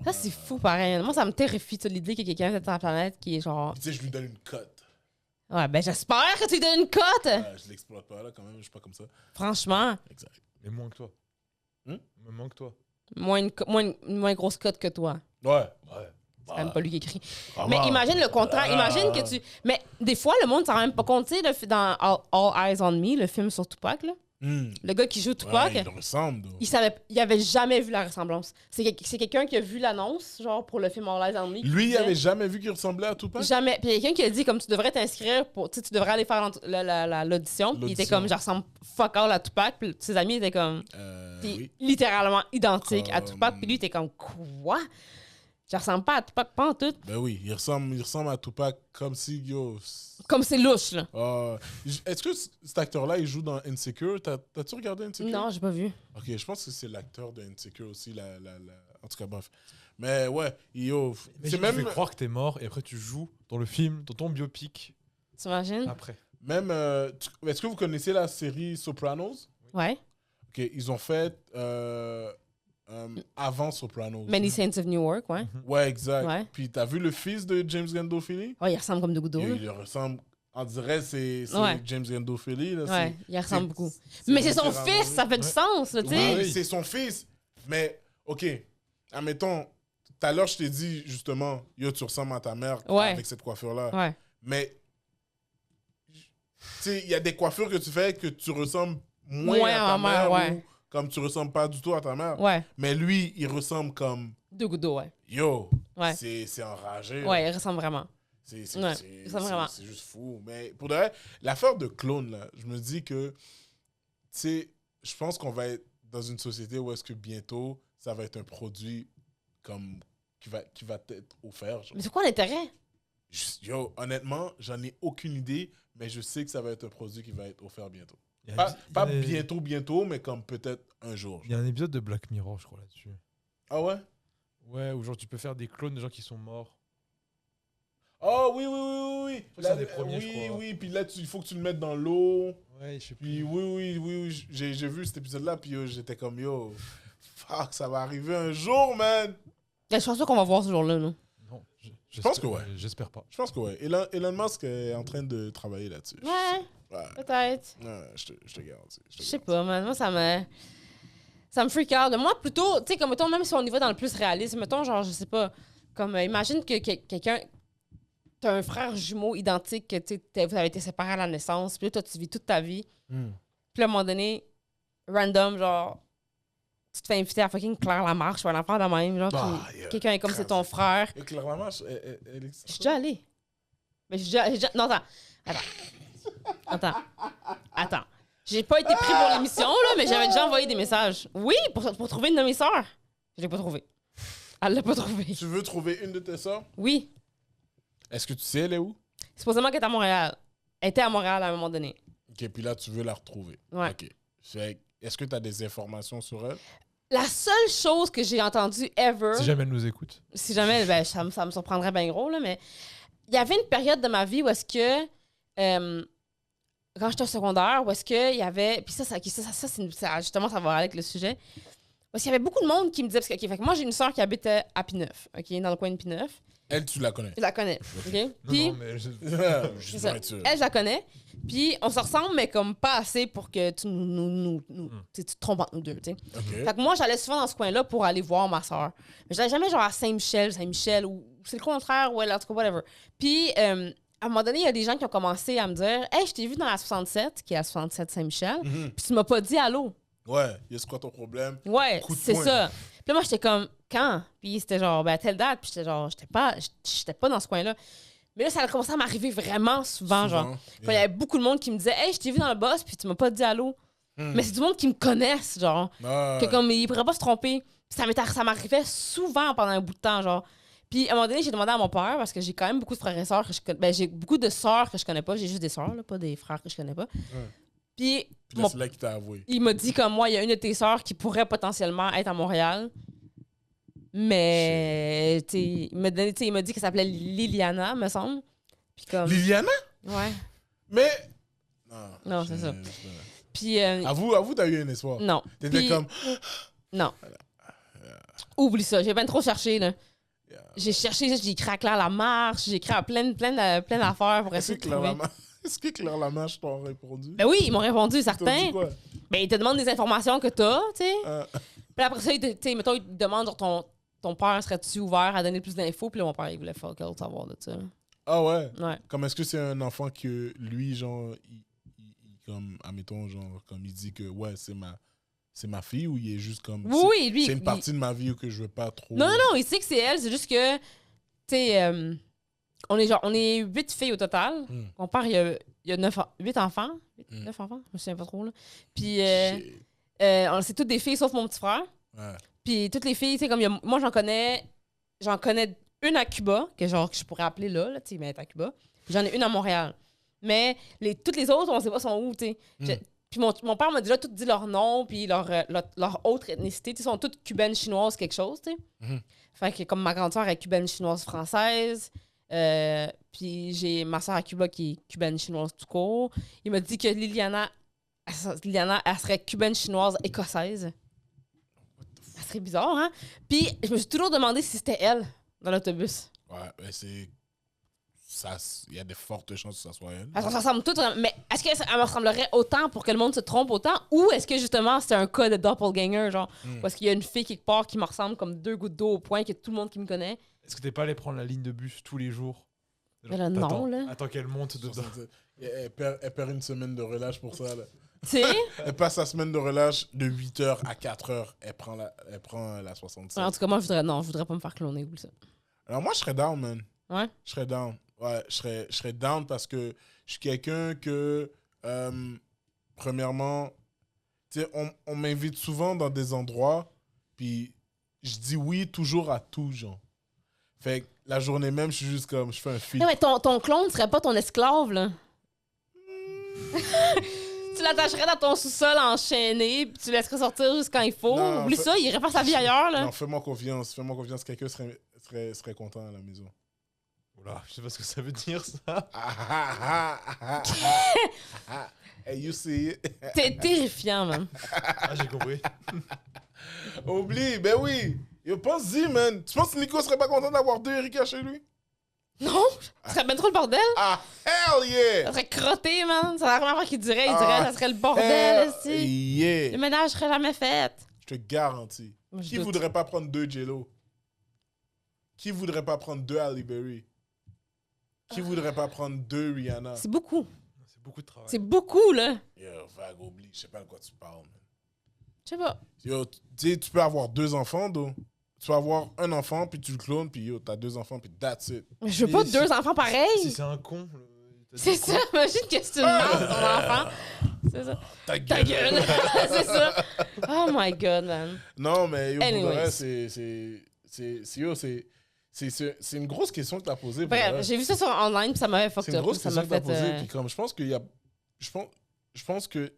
Ça, c'est fou, pareil. Moi, ça me terrifie, tu sais, l'idée qu'il y a quelqu'un sur la planète qui est genre. Puis tu sais, je lui donne une cote. Ouais, ben j'espère que tu lui donnes une cote. Je l'exploite pas, là, quand même. Je suis pas comme ça. Franchement, Exact. Mais moins que toi. Hmm? Mais moins que toi. moins grosse cote que toi. Ouais. Ouais. C'est même pas lui qui écrit. Vraiment. Mais imagine le contraire. Imagine que tu. Mais des fois, le monde s'en rend même pas compte. Tu sais, dans All Eyes on Me, le film sur Tupac, là, le gars qui joue Tupac, Ouais, il ressemble. donc. il avait jamais vu la ressemblance. C'est quelqu'un qui a vu l'annonce, genre, pour le film All Eyes on Me. qui Lui, il disait- avait jamais vu qu'il ressemblait à Tupac? Jamais. Puis il y a quelqu'un qui a dit, comme, tu devrais t'inscrire pour. Tu sais, tu devrais aller faire l'audition. Puis il était L'audition. comme, je ressemble fuck all à Tupac. Puis ses amis étaient comme. T'es Oui. littéralement identique à Comme- Tupac. Puis lui, t'es comme, quoi? Je ressemble pas à Tupac, pas en tout. Ben oui, il ressemble à Tupac comme si, yo... Comme c'est louche, là. Est-ce que cet acteur-là, il joue dans Insecure? T'as-tu regardé Insecure? Non, j'ai pas vu. Ok, je pense que c'est l'acteur de Insecure aussi, en tout cas, bref. Mais ouais, yo... Mais C'est tu même... fais croire que t'es mort et après tu joues dans le film, dans ton biopic. T'imagines? Après. Même... Est-ce que vous connaissez la série Sopranos? Ouais. Ok, ils ont fait... avant Sopranos. Many Saints of Newark, ouais. Ouais, exact. Ouais. Puis t'as vu le fils de James Gandolfini? Ouais, il ressemble comme deux gouttes d'eau. Il, là. il ressemble... On dirait c'est Ouais. James Gandolfini. Là, Ouais, il ressemble c'est- beaucoup. c'est Mais c'est son littéralement fils, ça fait du Ouais. sens, là, tu Oui, sais. oui. c'est son fils. Mais, OK, admettons, tout à l'heure, je t'ai dit, justement, yo, tu ressembles à ta mère Ouais. avec cette coiffure-là. Ouais. Mais, tu sais, il y a des coiffures que tu fais que tu ressembles moins Moins à ta à ma mère, mère ouais. ou comme tu ressembles pas du tout à ta mère. Ouais, Mais lui, il ressemble comme, deux gouttes d'eau, ouais. yo, Ouais. c'est enragé. Ouais, il ressemble vraiment. C'est Ouais, ça vraiment. c'est juste fou. Mais pour de vrai, l'affaire de clone, là, je me dis que, tu sais, je pense qu'on va être dans une société où est-ce que bientôt, ça va être un produit comme qui va être offert. Genre. Mais c'est quoi l'intérêt? Yo, honnêtement, j'en ai aucune idée, mais je sais que ça va être un produit qui va être offert bientôt. Il y a- Pas il y a- bientôt, mais comme peut-être un jour. Il y a un épisode de Black Mirror, je crois, là-dessus. Ah ouais? Ouais, où genre tu peux faire des clones de gens qui sont morts. Oh oui, oui, oui, oui. que c'est un des premiers, je oui, crois. oui, puis là, il faut que tu le mettes dans l'eau. Ouais, je sais Puis oui, j'ai vu cet épisode-là, puis j'étais comme, yo, fuck, ça va arriver un jour, man. Je pense pas qu'on va voir ce jour-là, non? Non, Je pense que ouais. J'espère pas. Je pense que ouais. Elon Musk est en train de travailler là-dessus. Ouais, Ouais, peut-être. ouais, je te garantis. Je sais pas, man. Moi, ça me freak out. Moi, plutôt, tu sais, comme mettons, même si on y va dans le plus réaliste, mettons, genre, je sais pas, comme, imagine que quelqu'un, t'as un frère jumeau identique, que tu sais, vous avez été séparés à la naissance, puis là, toi, tu vis toute ta vie. Hmm. Puis là, à un moment donné, random, genre, tu te fais inviter à fucking Claire Lamarche ou un enfant de même, genre, Ah, puis yeah. quelqu'un est comme c'est ton frère. Et clairement, elle Je suis déjà allée. Mais j'ai déjà... Non, Attends. J'ai pas été pris pour l'émission, là, mais j'avais déjà envoyé des messages. Oui, pour trouver une de mes sœurs. Je l'ai pas trouvé. Elle l'a pas trouvé. Tu veux trouver une de tes sœurs? Oui. Est-ce que tu sais elle est où? Supposément qu'elle est à Montréal. Elle était à Montréal à un moment donné. Ok, puis là, tu veux la retrouver. Ouais. Ok. Est-ce que tu as des informations sur elle? La seule chose que j'ai entendue ever, Si jamais elle nous écoute. si jamais, ben, ça me surprendrait bien gros, là, mais il y avait une période de ma vie où est-ce que, quand j'étais au secondaire, où est-ce qu'il y avait, puis justement, ça va avec le sujet, parce qu'il y avait beaucoup de monde qui me disait, parce que, ok, fait que moi, j'ai une sœur qui habitait à Pineuf, OK, dans le coin de Pineuf. Elle, tu la connais. Je la connais, OK? Non, Puis, non, mais Je c'est suis ça. pas sûr. Elle, je la connais. Puis, on se ressemble, mais comme pas assez pour que tu tu te trompes entre nous deux, tu sais. Ok. Fait que moi, j'allais souvent dans ce coin-là pour aller voir ma soeur. Mais j'allais jamais genre à Saint-Michel, ou c'est le contraire, ou en tout cas, whatever. Puis, à un moment donné, il y a des gens qui ont commencé à me dire « Hey, je t'ai vu dans la 67, qui est la 67 Saint-Michel, Mhm. puis tu m'as pas dit allô. Ouais, c'est quoi ton problème? » Ouais, Coup de c'est poing. ça. Puis là, moi, j'étais comme « Quand? » Puis c'était genre « Ben, à telle date. » Puis j'étais genre « J'étais pas dans ce coin-là. » Mais là, ça a commencé à m'arriver vraiment souvent, genre. Souvent, Quand il y avait beaucoup de monde qui me disait « Hey, je t'ai vu dans le boss, puis tu m'as pas dit allô. Mais c'est du monde qui me connaissent, genre. Ah, Que comme, ils pourraient pas se tromper. Puis ça m'arrivait souvent pendant un bout de temps, genre. Puis à un moment donné, j'ai demandé à mon père, parce que j'ai quand même beaucoup de frères et sœurs que je connais. Ben, j'ai beaucoup de sœurs que je connais pas. J'ai juste des sœurs, là, pas des frères que je connais pas. Puis Puis là, c'est là qu'il t'a avoué. il m'a dit comme moi, il y a une de tes sœurs qui pourrait potentiellement être à Montréal. Mais tu sais, il m'a dit qu'elle s'appelait Liliana, me semble. Puis comme. Liliana? Ouais. Mais. Non, c'est ça. Puis. Avoue, t'as eu un espoir. Non. T'étais Puis- comme. Non. Oublie ça, j'ai bien trop cherché, là. J'ai cherché, j'ai écrit à Claire Lamarche, j'ai écrit à plein d'affaires pour Est-ce essayer que de trouver. Est-ce que Claire Lamarche t'a répondu? Ben oui, ils m'ont répondu, Ils t'ont certains. dit quoi? Ben, ils te demandent des informations que t'as, tu sais. Euh, Puis après ça, tu sais, mettons, ils te demandent, genre, ton père serait-tu ouvert à donner plus d'infos? Puis là, mon père, il voulait fuck all savoir de ça. Ah ouais? Ouais. Comme est-ce que c'est un enfant que lui, genre, comme, admettons, genre, comme il dit que, ouais, c'est ma fille ou il est juste comme. Oui, oui, lui. C'est une partie de ma vie que je veux pas trop. Non, il sait que c'est elle, c'est juste que, tu sais, on est 8 filles au total. Hmm. Mon père, il y a 8 enfants. Hmm. 9 enfants? Je me souviens pas trop, là. Puis, Shit. c'est toutes des filles sauf mon petit frère. Ouais. Puis toutes les filles, tu sais, comme moi, j'en connais une à Cuba, que genre que je pourrais appeler là tu sais, mais elle est à Cuba. Puis j'en ai une à Montréal. Mais toutes les autres, on sait pas sont où, tu sais. Puis mon père m'a déjà tout dit leur nom, puis leur autre ethnicité. Ils sont toutes cubaines, chinoises, quelque chose, tu sais. Mhm. Fait que comme ma grande sœur est cubaine, chinoise, française. Puis j'ai ma sœur à Cuba qui est cubaine, chinoise tout court. Il m'a dit que Liliana, elle serait cubaine, chinoise, écossaise. Ça serait bizarre, hein? Puis je me suis toujours demandé si c'était elle dans l'autobus. Ouais, mais c'est. Ça, il y a de fortes chances que ça soit elle. Parce qu'on ressemble toutes, mais est-ce qu'elle me ressemblerait autant pour que le monde se trompe autant? Ou est-ce que justement c'est un cas de doppelganger, genre? Parce qu'il y a une fille quelque part qui me ressemble comme 2 gouttes d'eau au point que tout le monde qui me connaît. Est-ce que t'es pas allé prendre la ligne de bus tous les jours? Mais là, non, t'attends- là. Attends qu'elle monte dedans. Elle perd une semaine de relâche pour ça. Là. Tu sais? Elle passe sa semaine de relâche de 8h à 4h. Elle prend la 67. En tout cas, moi, je voudrais pas me faire cloner ou ça. Alors moi, je serais down, man. Ouais? Je serais down. Ouais, je serais down parce que je suis quelqu'un que, premièrement, tu sais, on m'invite souvent dans des endroits, puis je dis oui toujours à tout, genre. Fait que la journée même, je suis juste comme, je fais un film. Non, mais ton clone serait pas ton esclave, là. Tu l'attacherais dans ton sous-sol enchaîné, puis tu le laisserais sortir juste quand il faut. Non, Oublie ça, il irait faire sa vie ailleurs, là. Non, fais-moi confiance. Fais-moi confiance. Quelqu'un serait content à la maison. Oula, je sais pas ce que ça veut dire ça. Hey, you see it? T'es terrifiant, man. Ah, j'ai compris. Oublie, ben oui. Yo, pense-y, man. Tu penses que Nico serait pas content d'avoir 2 Erika chez lui? Non, ça serait bien trop le bordel. Ah, hell yeah! Ça serait crotté, man. C'est la première fois qu'il dirait. Il Ah, dirait, ça serait le bordel, Hell esti. yeah! Le ménage serait jamais fait. Je te garantis. Moi, je Qui doute. voudrait pas prendre 2 J-Lo? Qui voudrait pas prendre 2 Halle Berry? Qui voudrait pas prendre 2 Rihanna? C'est beaucoup. C'est beaucoup de travail. C'est beaucoup, là. Yo, vague, oublie. Je sais pas de quoi tu parles, man. Je sais pas. Yo, tu sais, tu peux avoir 2 enfants, donc. Tu vas avoir un enfant, puis tu le clones, puis yo, t'as 2 enfants, puis that's it. Mais je veux pas Et si- 2 enfants pareils. Si c'est un con. t'as dit C'est con. ça. Imagine que c'est une merde, ton enfant. C'est ça. Ta Ta gueule. C'est ça. Oh my God, man. Non, mais yo, pour de Anyways. vrai, c'est une grosse question que t'as posée. pour de Bref, vrai. j'ai vu ça sur online, puis ça m'avait C'est fucked une up. grosse Ça question m'a que t'as fait... posée. Puis comme je pense qu'il y a. Je pense que,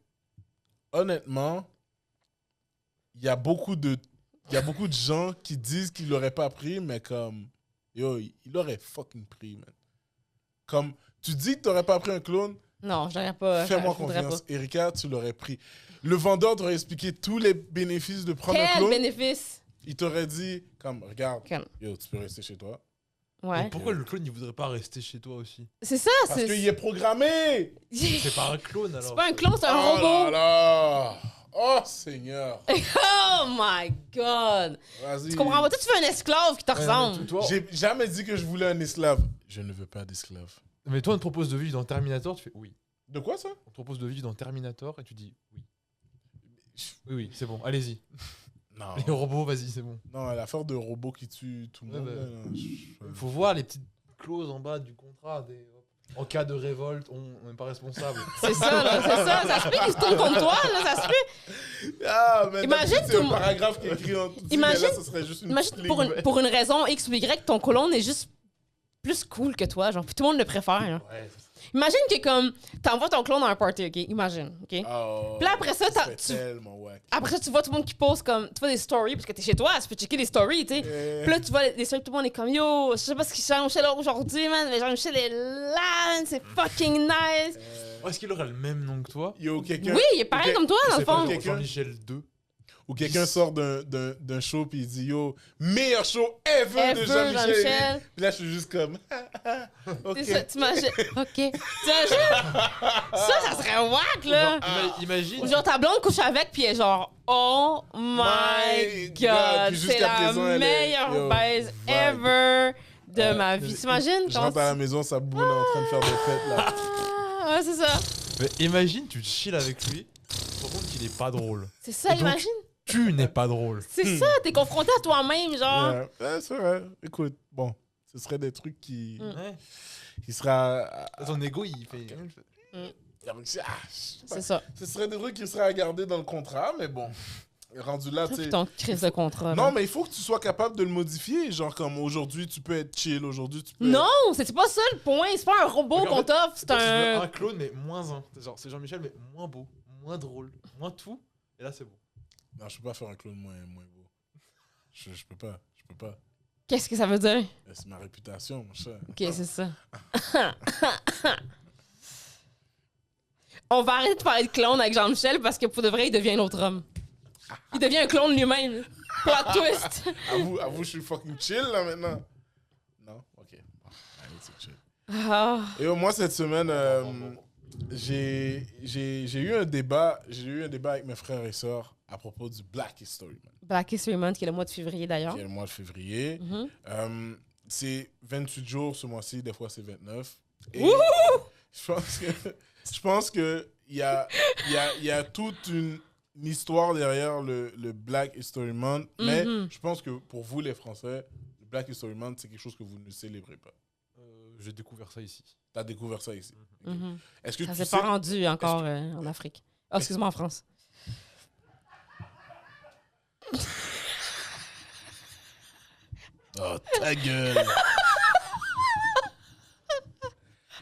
honnêtement, il y a beaucoup de gens qui disent qu'ils l'auraient pas pris, mais comme. Yo, il l'aurait fucking pris, man. Comme, tu dis que t'aurais pas pris un clone, Non, je l'aurais pas. fais-moi je voudrais confiance. pas. Erika, tu l'aurais pris. Le vendeur t'aurait expliqué tous les bénéfices de prendre un Quel clone. bénéfice. Il t'aurait dit, comme, regarde, Comme- yo, tu peux rester chez toi. Ouais. Mais pourquoi le clone il voudrait pas rester chez toi aussi? C'est ça, Parce qu'il est programmé! C'est pas un clone alors. C'est pas un clone, c'est un Oh là robot. là! Oh, Seigneur! Oh my God. Vas-y. Tu comprends pas? Toi, tu veux un esclave qui te Ouais, ressemble. mais toi, J'ai jamais dit que je voulais un esclave. Je ne veux pas d'esclave. mais toi, on te propose de vivre dans Terminator, tu fais oui. De quoi ça? On te propose de vivre dans Terminator et tu dis oui. Oui, c'est bon, allez-y. Non. Les robots, vas-y, c'est bon. Non, l'affaire de robot qui tue tout le Ouais, monde. bah. là, non, je- Faut voir les petites clause en bas du contrat. En cas de révolte, on n'est pas responsable. C'est ça, là, c'est ça. Ça se peut qu'ils se tournent contre toi, là, ça se peut. Ah, mais Imagine c'est tout- un paragraphe qui est écrit en dessous, Imagine- mais là, ce serait juste une Imagine petite pour ligne. pour une raison X ou Y, ton colon est juste plus cool que toi, genre, puis tout le monde le préfère. Là. Ouais, Imagine que comme t'envoies ton clone dans un party, ok? Imagine, ok? Oh, Puis là, après ça, serait tu- tellement wack. Après ça, tu vois tout le monde qui pose comme. Tu vois des stories, parce que t'es chez toi, tu peux checker les stories, tu sais. Puis là, tu vois les stories, tout le monde est comme yo, je sais pas ce qu'il Jean-Michel a aujourd'hui, man, mais Jean-Michel est là, man, c'est fucking nice. Est-ce qu'il aurait le même nom que toi? Yo, quelqu'un... Oui, il est pareil Ok, comme toi, dans le C'est pas fond. quelqu'un- Jean-Michel 2. Ou quelqu'un sort d'un show puis il dit yo, meilleur show ever de Ever, Jean-Michel. Jean-Michel. Puis là, je suis juste comme, ok. C'est ça, t'imagines. Ok. T'imagines? Ça serait whack, là. Imagine. Ou genre ta blonde couche avec, puis elle est genre, oh my god, Puis c'est jusqu'à la présent, elle est- meilleure yo, baise vibe. ever de ma vie. T'imagines? Je rentre à la maison, sa boule est en train de faire des fêtes là. Ah, ouais, c'est ça. Mais imagine, tu chill avec lui, tu te rends compte qu'il est pas drôle. C'est ça, Et donc, imagine. Tu n'es pas drôle. C'est ça, t'es confronté à toi-même, genre. Ouais, c'est vrai. Écoute, bon, ce serait des trucs qui Ouais. sera. Ton ego, il fait. C'est ça. Ce serait des trucs qui seraient à garder dans le contrat, mais bon, rendu là, tu sais. Ton crise de contrat. Non, là. mais il faut que tu sois capable de le modifier. Genre, comme aujourd'hui, tu peux être chill. Aujourd'hui, tu peux. Non, c'est pas ça le point. C'est pas un robot Regarde, qu'on t'offre, c'est Tu veux un. un clone, mais moins un. Genre, c'est Jean-Michel, mais moins beau, moins drôle, moins tout. Et là, c'est bon. Non, je peux pas faire un clone moins beau. Je peux pas. Je peux pas. Qu'est-ce que ça veut dire? C'est ma réputation, mon cher. Ok, c'est ça. On va arrêter de parler de clone avec Jean-Michel parce que pour de vrai, il devient un autre homme. Il devient un clone lui-même. Plot twist. Avoue, je suis fucking chill là maintenant. Non? Ok. Bon, allez, c'est chill. Ah. Et moi, cette semaine, j'ai eu un débat. J'ai eu un débat avec mes frères et sœurs à propos du Black History Month, Black History Month, qui est le mois de février d'ailleurs. qui est le mois de février. Mhm. C'est 28 jours ce mois-ci, des fois c'est 29. Et Wouhou! je pense que il y a toute une histoire derrière le Black History Month, mais Mhm. je pense que pour vous les Français, le Black History Month c'est quelque chose que vous ne célébrez pas. J'ai découvert ça ici. T'as découvert ça ici. Ok. Mhm. Est-ce que Ça tu s'est sais... pas rendu encore en Afrique. Oh, excuse-moi, en France. Oh, ta gueule!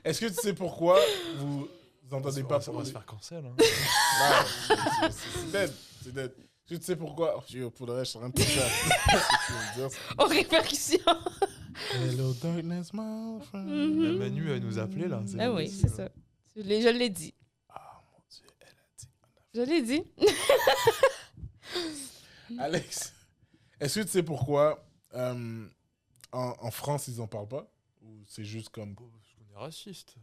Est-ce que tu sais pourquoi vous entendez pas On va se parler? faire cancel. Hein. Non, c'est dead. C'est dead. Est-ce que tu sais pourquoi? Oh, yo, pour le reste, je suis en train de penser à ce que tu veux me dire. Aux répercussions. Hello, darkness, my friend. Mhm. La Manu, elle nous appelait là. Ah oui, c'est ça. Je l'ai dit. Ah, mon Dieu, elle a dit. Je l'ai dit. Alex, est-ce que tu sais pourquoi en France, ils en parlent pas? Ou c'est juste comme... Parce qu'on est raciste.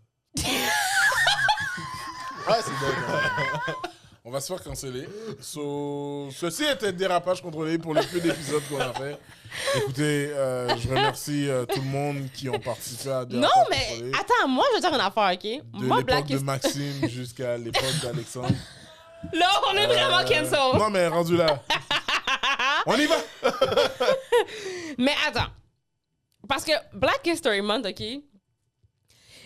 Ah, c'est dingue. On va se faire canceller. Ceci était un dérapage contrôlé pour le peu d'épisodes qu'on a fait. Écoutez, je remercie tout le monde qui ont participé à Non, Dérapage mais contrôlé. attends, moi, je veux dire une affaire, OK? De Moi, l'époque Black de History... Maxime jusqu'à l'époque d'Alexandre. Là, on est vraiment cancel. Non, mais rendu là. On y va. Mais attends. Parce que Black History Month, OK?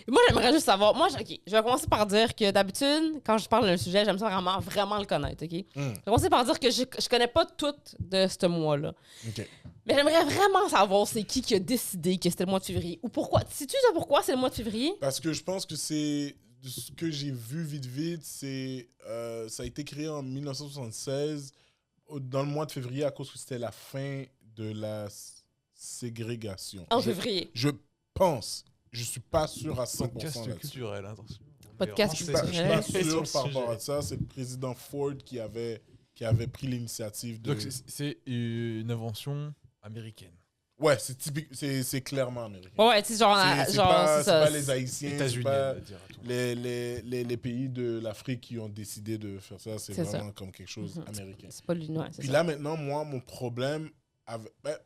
Moi, j'aimerais juste savoir. Moi, OK, je vais commencer par dire que d'habitude, quand je parle d'un sujet, j'aime ça vraiment, vraiment le connaître, OK? Je vais commencer par dire que je connais pas tout de ce mois-là. OK. Mais j'aimerais vraiment savoir c'est qui a décidé que c'était le mois de février. Ou pourquoi. Sais-tu ça pourquoi c'est le mois de février? Parce que je pense que c'est... de ce que j'ai vu vite, c'est... ça a été créé en 1976, dans le mois de février, à cause que c'était la fin de la ségrégation. En février. Je pense. Je suis pas sûr à 100% Podcast là-dessus. culturel, attention. Podcast Je suis culturel. pas sûr Sur le par rapport sujet. à ça. C'est le président Ford qui avait pris l'initiative de... Donc c'est une invention américaine. Ouais, c'est typique, c'est clairement américain. Ouais, tu sais, genre, C'est genre pas, c'est ça. pas les Haïtiens, c'est États-Unis, pas on va dire à tout. les pays de l'Afrique qui ont décidé de faire ça. C'est C'est ça. vraiment comme quelque chose américain. C'est pas l'Union, c'est Puis ça. là, maintenant, moi, mon problème...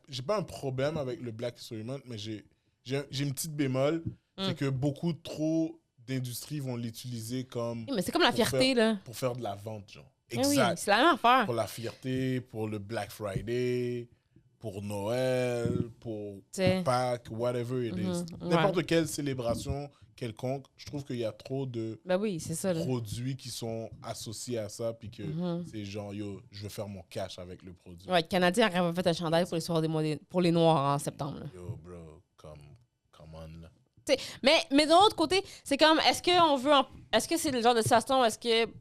j'ai pas un problème avec le Black History Month, mais j'ai une petite bémol. C'est que beaucoup trop d'industries vont l'utiliser comme... Oui, mais c'est comme la pour fierté, là. Pour faire de la vente, genre. Eh oui, Exact. c'est la même affaire. Pour la fierté, pour le Black Friday, pour Noël, pour T'sais. Pâques, whatever it is. Mhm, N'importe quelle célébration quelconque, je trouve qu'il y a trop de Ben oui, c'est ça. Là. produits qui sont associés à ça, puis que Mhm. c'est genre, yo, je veux faire mon cash avec le produit. Ouais, le Canadien a fait un chandail pour l'histoire pour les Noirs en septembre. Là. Yo, bro, come on, là. Mais de l'autre côté, c'est comme, est-ce que c'est le genre de situation, est-ce que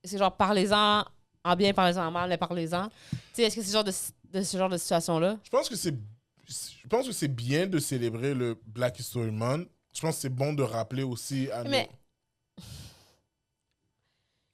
c'est genre parlez-en en bien, parlez-en en mal, mais parlez-en? Tu sais, est-ce que c'est ce genre de situation-là? Je pense que c'est bien de célébrer le Black History Month. Je pense que c'est bon de rappeler aussi à Mais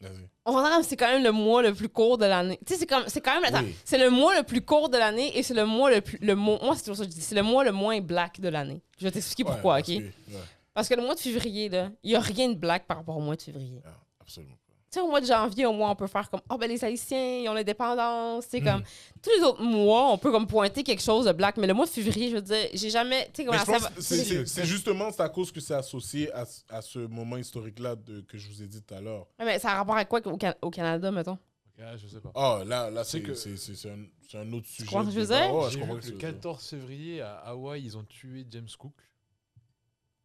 Vas-y. on s'entend que c'est quand même le mois le plus court de l'année. Tu sais, c'est quand même attends, Oui. c'est le mois le plus court de l'année et c'est le mois moi c'est toujours ça que je dis, c'est le mois le moins black de l'année. Je vais t'expliquer pourquoi, Ouais, OK? parce que- ouais, Parce que le mois de février là, il y a rien de black par rapport au mois de février. yeah, absolument. Tu sais, au mois de janvier, au moins, on peut faire comme ben les Haïtiens, ils ont l'indépendance. Tu sais, comme tous les autres mois, on peut comme pointer quelque chose de black. Mais le mois de février, je veux dire, j'ai jamais. Tu sais, comme Mais je la pense que c'est justement à cause que c'est associé à ce moment historique-là que je vous ai dit tout à l'heure. Ouais, mais ça a rapport avec quoi au Canada, mettons? Ok, je sais pas. Oh, là C'est que- c'est un autre sujet. comprends ce que je veux de débat. dire? Ouais, je J'ai comprends vu ce que le que tu veux dire. 14 février à Hawaï, ils ont tué James Cook.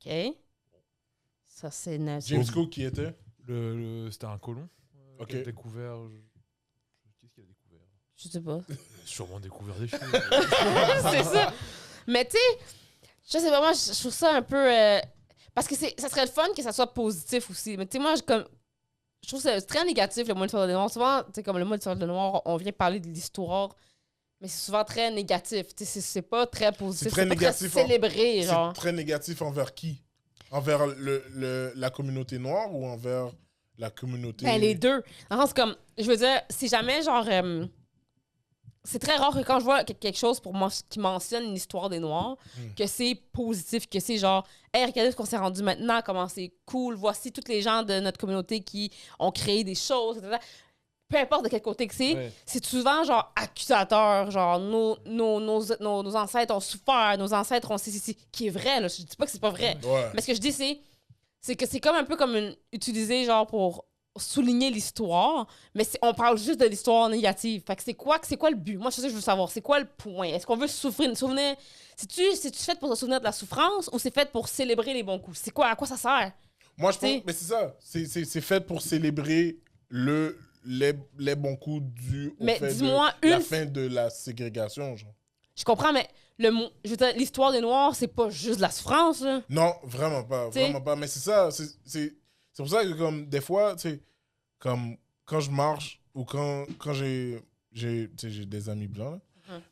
OK. Ça, c'est naze. James Cook qui était C'était un colon Ok. qui a découvert. Qu'est-ce qu'il a découvert? Je sais pas. Sûrement découvert des choses. C'est ça. Mais tu sais, je sais pas, moi, je trouve ça un peu. Parce que ça serait le fun que ça soit positif aussi. Mais tu sais, moi, je trouve que c'est très négatif le mois de l'histoire des Noirs. Souvent, tu sais, comme le mois de l'histoire des Noirs, on vient parler de l'histoire, mais c'est souvent très négatif. Tu sais, c'est pas très positif. C'est très pas négatif, Très célébré, genre. C'est très négatif envers qui? Envers la communauté noire ou envers la communauté... Ben, les deux. Dans le sens, comme, je veux dire, si jamais, genre. C'est très rare que quand je vois quelque chose qui mentionne une histoire des Noirs, que c'est positif, que c'est genre, hey, regardez ce qu'on s'est rendu maintenant, comment c'est cool, voici tous les gens de notre communauté qui ont créé des choses, etc. Peu importe de quel côté que Ouais. c'est souvent genre accusateur, genre nos ancêtres ont souffert, nos ancêtres ont ci, qui est vrai, là. Je dis pas que c'est pas vrai. Ouais. Mais ce que je dis, c'est que c'est comme un peu comme utilisé genre pour souligner l'histoire, mais on parle juste de l'histoire négative. Fait que c'est quoi le but? Moi, c'est ça que je veux savoir. C'est quoi le point? Est-ce qu'on veut se souvenir? C'est-tu fait pour se souvenir de la souffrance ou c'est fait pour célébrer les bons coups? C'est quoi? À quoi ça sert? Moi, je pense... T'sais. Mais c'est ça. C'est fait pour célébrer les bons coups dus au Mais fait dis-moi de la une- fin de la ségrégation, genre. Je comprends, mais je veux dire, l'histoire des Noirs, c'est pas juste de la souffrance, là. Non, vraiment pas. T'sais. Vraiment pas. Mais c'est ça. C'est pour ça que, comme, des fois, tu sais, comme quand je marche ou quand j'ai des amis blancs,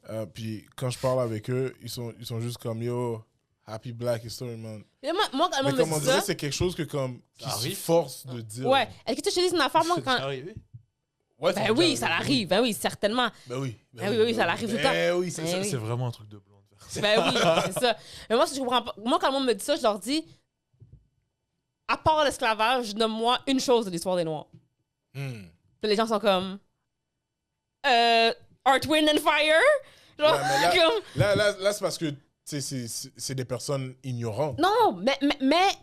là, puis quand je parle avec eux, ils sont juste comme, yo, Happy Black History Month. Et moi, quand le Mais monde comme me on dit dirait, ça... c'est quelque chose que, comme, qui Ça se arrive. force de dire. Ouais. Est-ce que tu te dis une affaire, moi, C'est quand... déjà arrivé. Ouais, Ben oui, ça l'arrive. Ben oui, certainement. Ben oui. Ben oui, ça l'arrive tout le temps. Ben oui, c'est Ben ça. oui. C'est vraiment un truc de blanc de faire ça. Ben oui, c'est ça. Mais moi, je comprends pas. Moi, quand le monde me dit ça, je leur dis, à part l'esclavage, nomme-moi une chose de l'histoire des Noirs. Hmm. Puis les gens sont comme, Earth, Wind and Fire? Genre, Ouais, mais comme... Là, c'est parce que c'est des personnes ignorantes. Non, mais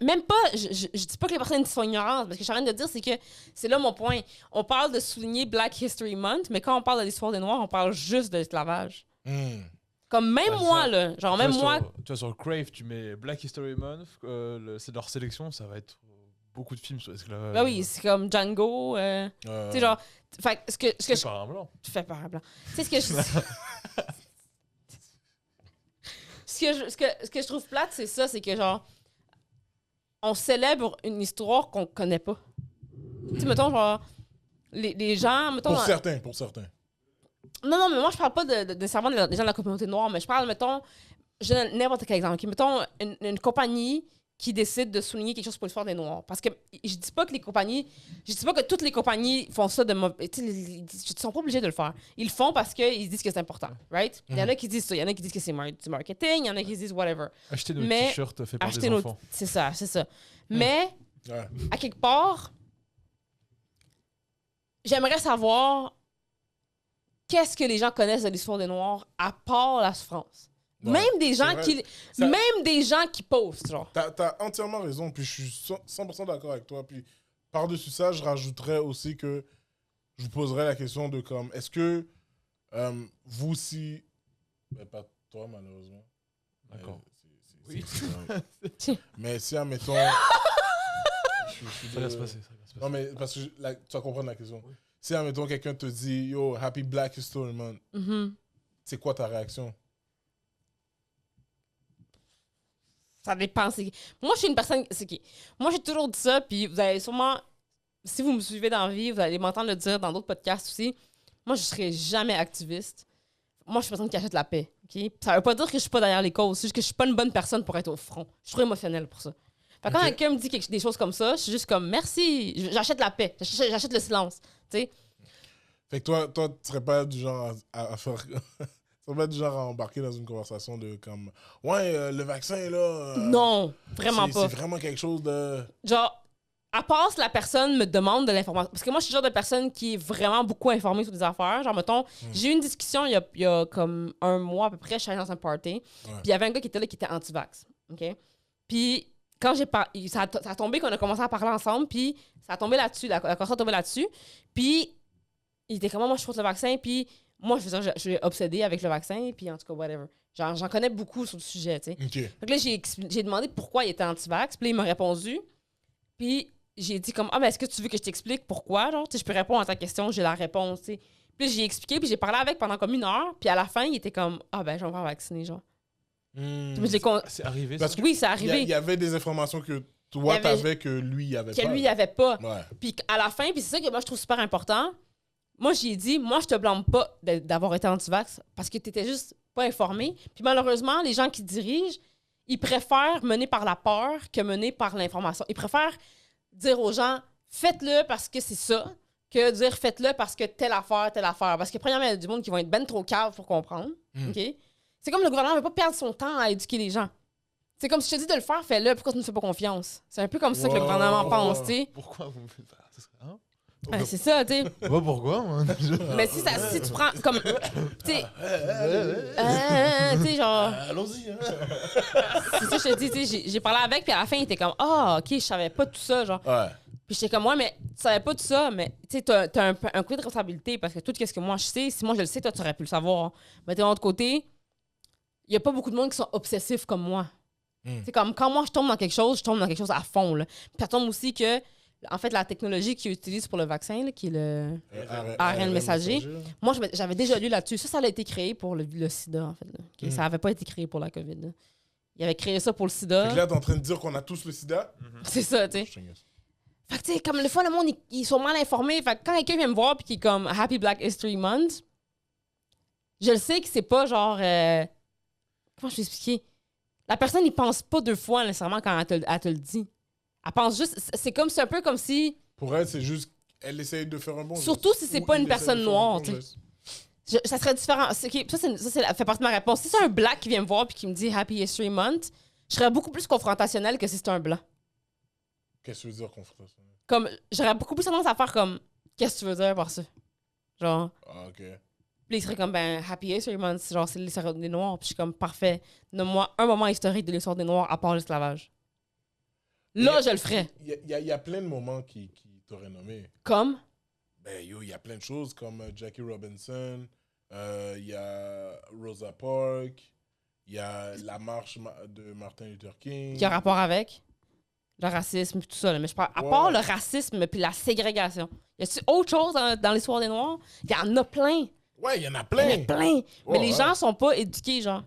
même pas. Je dis pas que les personnes sont ignorantes. Parce que je suis en train de dire, c'est que c'est là mon point. On parle de souligner Black History Month, mais quand on parle de l'histoire des Noirs, on parle juste de l'esclavage. Hmm. Comme même Ouais, moi, ça. là. Genre, Tu même vois, moi. Tu vois, sur Crave, tu mets Black History Month, c'est leur sélection, ça va être beaucoup de films sur l'esclavage. Ben oui, c'est comme Django. Tu sais, genre. Fait que ce que C'est je. par un blanc. Tu fais par un blanc. Tu sais ce que je. Ce que je trouve plate, c'est ça, c'est que genre. On célèbre une histoire qu'on connaît pas. Tu sais, mettons, genre. Les gens. Mettons, Pour certains. Non, mais moi, je parle pas nécessairement des gens de la communauté noire, mais je parle, mettons. Je donne n'importe quel exemple. OK? Mettons, une compagnie qui décide de souligner quelque chose pour l'histoire des Noirs. Parce que je dis pas que les compagnies... Je dis pas que toutes les compagnies font ça de mauvais... Ils sont pas obligés de le faire. Ils le font parce qu'ils disent que c'est important, right? Il y en a qui disent ça. Il y en a qui disent que c'est du marketing. Il y en a qui disent whatever. Acheter nos Mais t-shirts faits par Acheter des nos... enfants. C'est ça. Mais, Ouais. à quelque part, j'aimerais savoir qu'est-ce que les gens connaissent de l'histoire des Noirs à part la souffrance. Ouais, Même des gens vrai. qui... Ça- Même des gens qui postent, genre. T'as entièrement raison, puis je suis 100% d'accord avec toi. Puis par-dessus ça, je rajouterais aussi que je vous poserais la question de comme, est-ce que vous, si Mais pas toi, malheureusement. D'accord. Oui. Tiens. Mais si, admettons. je suis Ça va se désolé. passer. Non, mais parce que tu vas comprendre la question. Si, admettons, quelqu'un te dit Yo, Happy Black History Month, c'est quoi ta réaction? Ça dépend. Moi, je suis une personne. Moi, j'ai toujours dit ça, puis vous allez sûrement. Si vous me suivez dans la vie, vous allez m'entendre le dire dans d'autres podcasts aussi. Moi, je serai jamais activiste. Moi, je suis une personne qui achète la paix. Okay? Ça veut pas dire que je suis pas derrière les causes. C'est juste que je suis pas une bonne personne pour être au front. Je suis trop émotionnelle pour ça. Fait que quand quelqu'un me dit des choses comme ça, je suis juste comme merci. J'achète la paix. J'achète le silence. T'sais? Fait que toi, tu serais pas du genre à faire. Tu serais pas du genre à embarquer dans une conversation de comme. Ouais, le vaccin, là. Non, vraiment pas. C'est vraiment quelque chose de. Genre, à part si la personne me demande de l'information. Parce que moi, je suis le genre de personne qui est vraiment beaucoup informée sur des affaires. Genre, mettons, j'ai eu une discussion il y a comme un mois à peu près, je suis allée dans un party. Puis il y avait un gars qui était là qui était anti-vax. OK? Puis quand ça a tombé qu'on a commencé à parler ensemble, puis ça a tombé là-dessus. La conversation a tombé là-dessus. Puis il était comme moi, je suis contre le vaccin. Puis moi, je suis obsédée avec le vaccin. Puis en tout cas, whatever. Genre, j'en connais beaucoup sur le sujet, tu sais. OK. Donc là, j'ai demandé pourquoi il était anti-vax. Puis là, il m'a répondu. Puis j'ai dit comme, mais est-ce que tu veux que je t'explique pourquoi? Genre, tu sais, je peux répondre à ta question, j'ai la réponse, tu sais. Puis j'ai expliqué, puis j'ai parlé avec pendant comme 1 heure. Puis à la fin, il était comme, je vais me faire vacciner, genre. C'est arrivé, Parce ça? que Oui, c'est Il arrivé. y avait des informations que toi, t'avais que lui, il avait pas. Que lui, il avait pas. Ouais. Puis à la fin, puis c'est ça que moi, je trouve super important. Moi, j'ai dit, moi, je te blâme pas d'avoir été anti-vax parce que t'étais juste pas informé. Puis malheureusement, les gens qui dirigent, ils préfèrent mener par la peur que mener par l'information. Ils préfèrent dire aux gens, faites-le parce que c'est ça, que dire faites-le parce que telle affaire. Parce que premièrement, il y a du monde qui vont être ben trop caves pour comprendre. OK? C'est comme le gouvernement ne veut pas perdre son temps à éduquer les gens. C'est comme si je te dis de le faire, fais-le. Pourquoi tu ne me fais pas confiance? C'est un peu comme ça que le gouvernement pense, tu sais. Pourquoi vous me faites pas ça? Hein? C'est ça, tu sais. Pas pourquoi, moi? Mais si tu prends comme. Tu sais. Tu sais, genre. Allons-y. Hein. C'est ça, je te dis, tu sais, j'ai parlé avec, puis à la fin, il était comme, ok, je savais pas tout ça, genre. Ouais. Puis j'étais comme, ouais, mais tu savais pas tout ça, mais tu sais, t'as un coup de responsabilité parce que tout ce que moi je sais, si moi je le sais, toi, tu aurais pu le savoir. Mais de l'autre côté, il y a pas beaucoup de monde qui sont obsessifs comme moi. C'est comme, quand moi je tombe dans quelque chose à fond, là. Puis ça tombe aussi que, en fait, la technologie qu'ils utilisent pour le vaccin, là, qui est le ARN messager, moi, j'avais déjà lu là-dessus. Ça a été créé pour le sida, en fait. Là. Okay? Ça avait pas été créé pour la COVID. Là. Ils avaient créé ça pour le sida. Fait que là, t'es en train de dire qu'on a tous le sida? C'est ça, tu sais. Fait que, tu sais, comme le fois, le monde, ils sont mal informés. Fait que quand quelqu'un vient me voir et qui est comme Happy Black History Month, je le sais que c'est pas genre. Comment je vais expliquer? La personne, il pense pas 2 fois nécessairement quand elle te le dit. Elle pense juste. C'est un peu comme si. Pour elle, c'est juste. Elle essaye de faire un bon geste. Surtout si c'est Ou pas il une essaye personne de faire un noire, bon tu sais. geste. Ça serait différent. Ça fait partie de ma réponse. Si c'est un black qui vient me voir et qui me dit Happy History Month, je serais beaucoup plus confrontationnelle que si c'était un blanc. Qu'est-ce que tu veux dire, confrontation? Comme, j'aurais beaucoup plus tendance à faire comme, qu'est-ce que tu veux dire par ça? Genre. Ah, ok. Puis il serait comme, Happy History Month, genre, c'est l'histoire des Noirs. Puis je suis comme, parfait. Donne-moi un moment historique de l'histoire des Noirs à part l'esclavage. Là, je le ferais. Il y a plein de moments qui t'auraient nommé. Comme? Ben, il y a plein de choses comme Jackie Robinson, il y a Rosa Parks, il y a la marche de Martin Luther King. Qui a rapport avec le racisme et tout ça. Là. Mais je parle, à part le racisme puis la ségrégation, y a-t-il autre chose dans l'histoire des Noirs? Il y en a plein. Ouais, il y en a Il plein. y en a plein. Mais les gens sont pas éduqués, genre.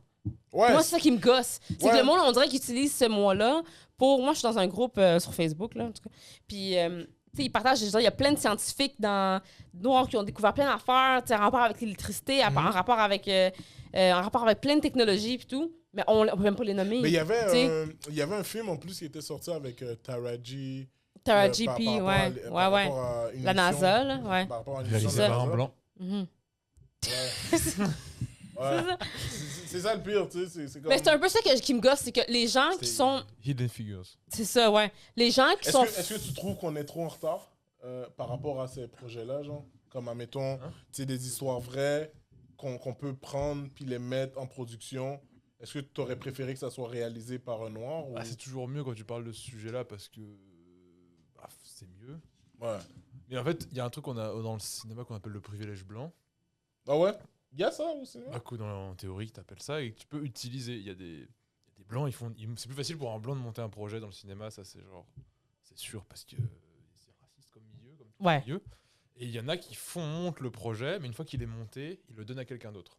Ouais. Moi, c'est ça qui me gosse. C'est que le monde, on dirait qu'ils utilisent ce mot-là pour... Moi, je suis dans un groupe sur Facebook, là, en tout cas. Puis, tu sais, ils partagent, il y a plein de scientifiques noirs qui ont découvert plein d'affaires, en rapport avec l'électricité, en rapport avec plein de technologies et tout. Mais on peut même pas les nommer. Mais il y avait un film en plus qui était sorti avec Taraji. Taraji P, ouais. La NASA, là, ouais. Par rapport à une Réalisé émission de par un NASA. blanc. Ouais. C'est ça le pire, tu sais. C'est comme... Mais c'est un peu ça qui me gosse, c'est que les gens qui sont... Hidden Figures. C'est ça, ouais. Les gens qui sont... Est-ce que tu trouves qu'on est trop en retard par rapport à ces projets-là, genre? Comme, admettons, tu sais, des histoires vraies qu'on peut prendre puis les mettre en production. Est-ce que tu aurais préféré que ça soit réalisé par un noir? Ou... C'est toujours mieux quand tu parles de ce sujet-là parce que c'est mieux. Ouais. Mais en fait, il y a un truc qu'on a dans le cinéma qu'on appelle le privilège blanc. Ah ouais? Il y a ça au cinéma? Un coup, en théorie, tu appelles ça et que tu peux utiliser. Il y a des blancs, c'est plus facile pour un blanc de monter un projet dans le cinéma, ça c'est genre. C'est sûr, parce que c'est raciste comme milieu, comme tout Ouais. milieu. Et il y en a qui montent le projet, mais une fois qu'il est monté, ils le donnent à quelqu'un d'autre.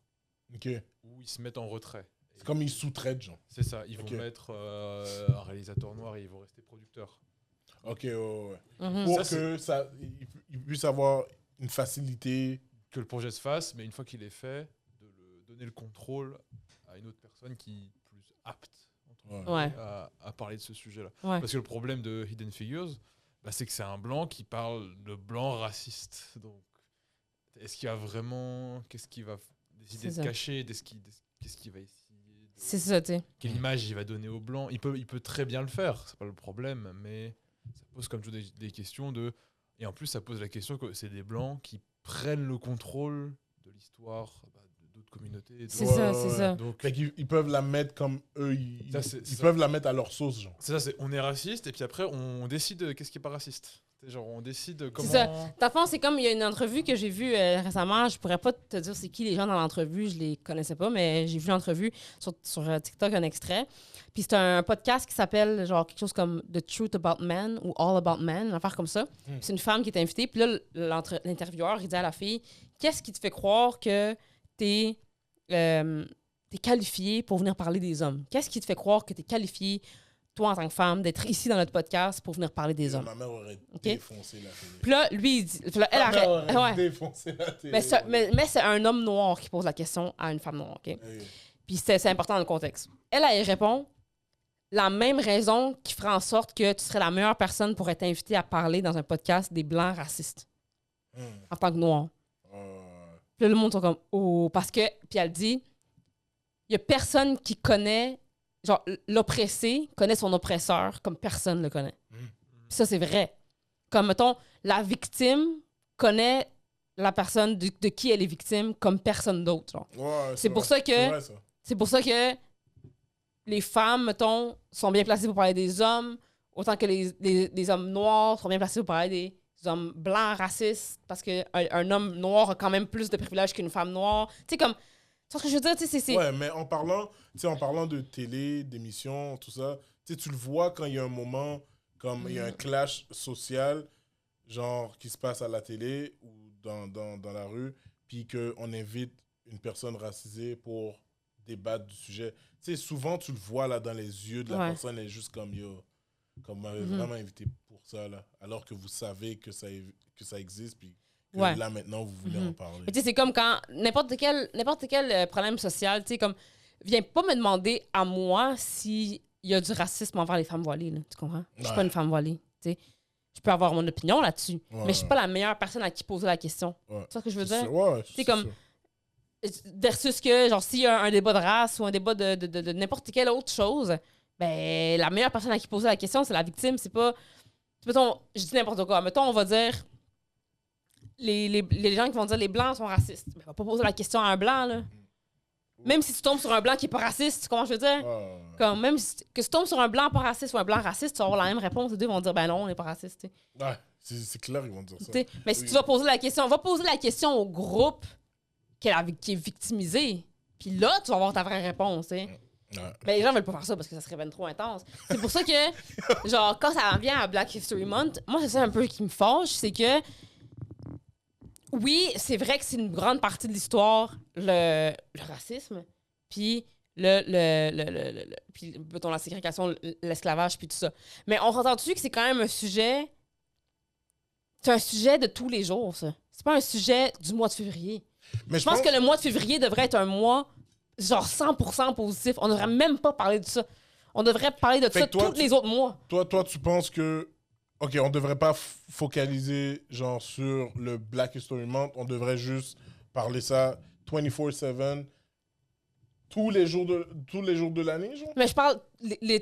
Ok. Ou ils se mettent en retrait. C'est comme ils sous-traitent, genre. C'est ça, ils vont Ok. mettre un réalisateur noir et ils vont rester producteurs. Ok, ouais. Mhm. Pour Ça, que il puisse avoir une facilité. Que le projet se fasse, mais une fois qu'il est fait, de donner le contrôle à une autre personne qui est plus apte entre Ouais. guillemets, à parler de ce sujet-là. Ouais. Parce que le problème de Hidden Figures, bah, c'est que c'est un blanc qui parle de blanc raciste. Donc, est-ce qu'il y a vraiment. Qu'est-ce qu'il va décider C'est de ça. cacher? Qu'est-ce qu'il va essayer C'est ça, tu sais. Quelle image il va donner au blanc? Il peut très bien le faire, c'est pas le problème, mais ça pose comme tout des questions de. Et en plus, ça pose la question que c'est des blancs qui prennent le contrôle de l'histoire d'autres communautés. C'est Ouais, ça, ouais, c'est ouais. ça. Donc, Fait qu'ils ils peuvent la mettre comme eux, ils Ça, peuvent la mettre à leur sauce, genre. c'est ça, on est raciste, et puis après, on décide qu'est-ce qui est pas raciste. C'est genre, on décide comment. ça. Dans le fond, c'est comme il y a une entrevue que j'ai vue récemment. Je pourrais pas te dire c'est qui les gens dans l'entrevue, je les connaissais pas, mais j'ai vu l'entrevue sur TikTok, un extrait. Puis c'est un podcast qui s'appelle genre quelque chose comme The Truth About Men ou All About Men, une affaire comme ça. Puis c'est une femme qui est invitée. Puis là, l'intervieweur, il dit à la fille, qu'est-ce qui te fait croire que t'es qualifié pour venir parler des hommes? Qu'est-ce qui te fait croire que t'es qualifié, toi en tant que femme, d'être ici dans notre podcast pour venir parler des hommes? Ma mère aurait Ok. défoncé la télé. Puis là, lui, il dit, puis là, elle Ma mère arrête. aurait Ouais. défoncé la télé. Mais c'est un homme noir qui pose la question à une femme noire, OK? Oui. Puis c'est important dans le contexte. Elle répond la même raison qui ferait en sorte que tu serais la meilleure personne pour être invitée à parler dans un podcast des Blancs racistes en tant que noir. Puis là, le monde sont comme « Oh! » Parce que, puis elle dit, il y a personne qui connaît, genre l'oppressé connaît son oppresseur comme personne le connaît. Puis ça, c'est vrai. Comme, mettons, la victime connaît la personne de qui elle est victime comme personne d'autre, genre. Ouais, C'est pour vrai. ça que- C'est vrai, ça. C'est pour ça que les femmes, mettons, sont bien placées pour parler des hommes, autant que les hommes noirs sont bien placés pour parler des hommes blancs racistes, parce qu'un homme noir a quand même plus de privilèges qu'une femme noire. Tu sais, comme... Tu vois ce que je veux dire? Tu sais, c'est... Ouais, mais en parlant de télé, d'émissions, tout ça, tu le vois quand il y a un moment, comme il y a un clash social, genre qui se passe à la télé ou dans la rue, puis qu'on invite une personne racisée pour débattre du sujet. Tu sais, souvent, tu le vois là dans les yeux de la Ouais. personne, elle est juste comme, yo, comme vous m'avez vraiment invité pour ça, là, alors que vous savez que ça existe, puis que Ouais. là, maintenant, vous voulez en parler. Mais tu sais, c'est comme quand n'importe quel problème social, tu sais, comme, viens pas me demander à moi s'il y a du racisme envers les femmes voilées, là, tu comprends? Je suis pas Ouais. une femme voilée, tu sais. Je peux avoir mon opinion là-dessus, Ouais, mais je suis ouais. pas la meilleure personne à qui poser la question. Ouais. Tu vois ce que je veux C'est dire? sûr, ouais, C'est comme- sûr. Versus que, genre, s'il y a un débat de race ou un débat de n'importe quelle autre chose, ben, la meilleure personne à qui poser la question, c'est la victime. C'est pas. Mettons, je dis n'importe quoi. Mettons, on va dire. Les gens qui vont dire les blancs sont racistes. Ben, on va pas poser la question à un blanc, là. Même si tu tombes sur un blanc qui est pas raciste, tu comprends ce que je veux dire? Ouais. Comme, même si que tu tombes sur un blanc pas raciste ou un blanc raciste, tu vas avoir la même réponse. Les deux vont dire, ben non, on n'est pas raciste, tu sais. Ouais, c'est clair, ils vont dire ça. Tu sais, mais si Oui. tu vas poser la question, on va poser la question au groupe qui est victimisé. Puis là, tu vas avoir ta vraie réponse. Tu sais. Ouais. Mais les gens veulent pas faire ça parce que ça serait ben trop intense. C'est pour ça que, genre, quand ça vient à Black History Month, moi, c'est ça un peu qui me fâche, c'est que, oui, c'est vrai que c'est une grande partie de l'histoire, le racisme, puis puis, mettons, la ségrégation, l'esclavage, puis tout ça. Mais on s'entend-tu que c'est quand même un sujet... C'est un sujet de tous les jours, ça. C'est pas un sujet du mois de février. Mais Je pense que le mois de février devrait être un mois, genre 100% positif. On devrait même pas parler de ça. On devrait parler de Fait ça que toi, tous les autres mois. toi, tu penses que... OK, on devrait pas focaliser genre sur le Black History Month. On devrait juste parler ça 24/7 tous les jours de l'année, genre? Mais je parle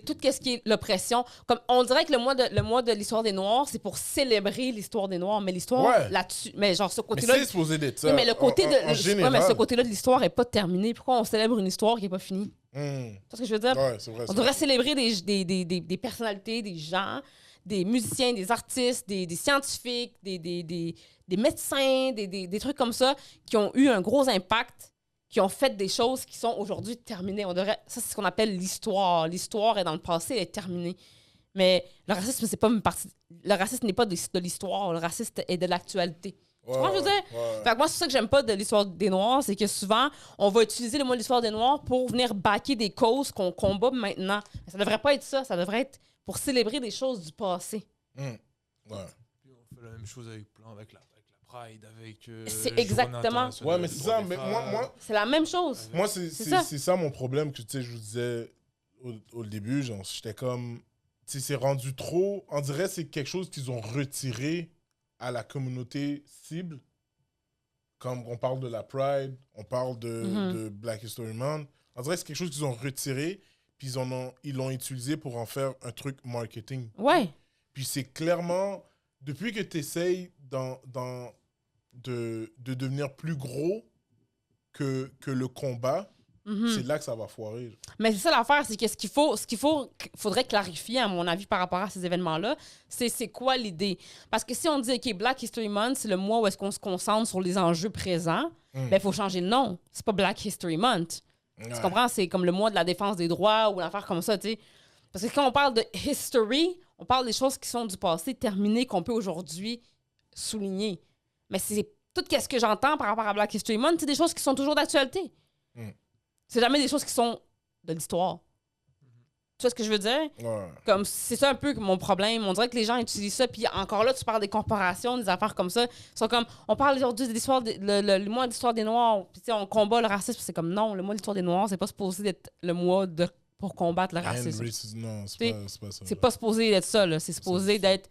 tout ce qui est l'oppression. Comme on dirait que le mois de l'histoire des Noirs, c'est pour célébrer l'histoire des Noirs, mais l'histoire Ouais. là-dessus, mais genre ce Mais côté-là. c'est supposé d'être ça. Oui, mais le côté en ouais, général. mais ce côté-là de l'histoire est pas terminé. Pourquoi on célèbre une histoire qui est pas finie? Tu vois ce que je veux dire? Ouais, c'est vrai. On c'est devrait vrai. célébrer des personnalités, des gens, des musiciens, des artistes, des scientifiques, des médecins, des trucs comme ça qui ont eu un gros impact qui ont fait des choses qui sont aujourd'hui terminées. Ça, c'est ce qu'on appelle l'histoire. L'histoire est dans le passé, elle est terminée. Mais le racisme, c'est pas une partie. Le racisme n'est pas de l'histoire. Le racisme est de l'actualité. Tu comprends ce que je veux dire? Fait que moi, c'est ça que j'aime pas de l'histoire des Noirs, c'est que souvent, on va utiliser le mot l'histoire des Noirs pour venir backer des causes qu'on combat maintenant. Mais ça devrait pas être ça. Ça devrait être pour célébrer des choses du passé. Ouais. Puis on fait la même chose avec la Pride, avec. C'est exactement. Ouais, mais c'est ça. Mais moi, C'est la même chose. moi c'est ça mon problème que tu sais, je vous disais au début. Genre, j'étais comme. Tu sais, c'est rendu trop. On dirait que c'est quelque chose qu'ils ont retiré à la communauté cible. Comme on parle de la Pride, on parle de Black History Month. On dirait que c'est quelque chose qu'ils ont retiré, puis ils l'ont utilisé pour en faire un truc marketing. Ouais. Puis c'est clairement, depuis que tu essayes de devenir plus gros que le combat, c'est là que ça va foirer. Mais c'est ça l'affaire, c'est que ce qu'il faudrait clarifier, à mon avis, par rapport à ces événements-là, c'est quoi l'idée? Parce que si on dit, OK, Black History Month, c'est le mois où est-ce qu'on se concentre sur les enjeux présents, ben il faut changer le nom. C'est pas Black History Month. Ouais. Tu comprends? C'est comme le mois de la défense des droits ou une affaire comme ça, tu sais. Parce que quand on parle de history, on parle des choses qui sont du passé terminées qu'on peut aujourd'hui souligner. Mais c'est tout ce que j'entends par rapport à Black History Month, c'est des choses qui sont toujours d'actualité. C'est jamais des choses qui sont de l'histoire. Tu vois ce que je veux dire? Ouais. Comme, c'est ça un peu mon problème. On dirait que les gens utilisent ça, puis encore là, tu parles des corporations, des affaires comme ça. Ils sont comme, on parle aujourd'hui de l'histoire, le mois de l'histoire des Noirs, puis on combat le racisme. C'est comme, non, le mois de l'histoire des Noirs, c'est pas supposé être le mois pour combattre le racisme. Non, c'est pas ça. C'est pas supposé d'être ça, là. C'est supposé d'être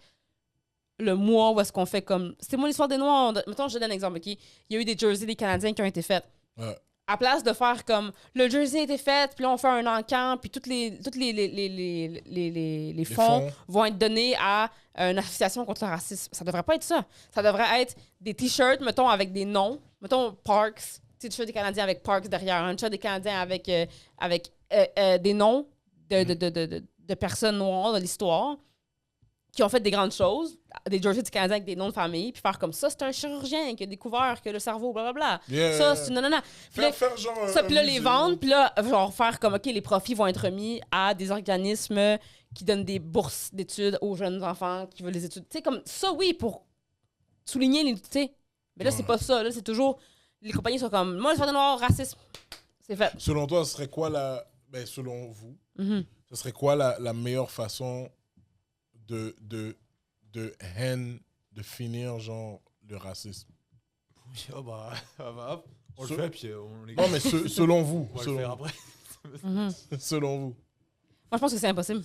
le mois où est-ce qu'on fait comme... C'est moi l'histoire des Noirs. Mettons, je te donne un exemple, OK? Il y a eu des jerseys des Canadiens qui ont été faits. Ouais. À place de faire comme le jersey a été fait, puis là on fait un encamp, puis tous les fonds vont être donnés à une association contre le racisme. Ça devrait pas être ça. Ça devrait être des t-shirts, mettons, avec des noms. Mettons Parks, t-shirt des Canadiens avec Parks derrière, un t-shirt des Canadiens avec des noms de personnes noires de l'histoire qui ont fait des grandes choses, des jerseys du Canadien avec des noms de famille, puis faire comme ça, c'est un chirurgien qui a découvert que le cerveau, blablabla. Ça, c'est non. Faire genre. Ça, puis là, les vendre, puis là, genre faire comme, OK, les profits vont être remis à des organismes qui donnent des bourses d'études aux jeunes enfants qui veulent les études. Tu sais, comme ça, oui, pour souligner l'identité. Mais là, c'est pas ça. Là, c'est toujours. Les compagnies sont comme, moi, l'histoire des Noirs, racisme. C'est fait. Selon toi, ce serait quoi selon vous, ce serait quoi la meilleure façon de finir genre le racisme? Oui, on le fait puis on les. Non mais selon vous, on va le faire après. Selon vous. Moi, je pense que c'est impossible.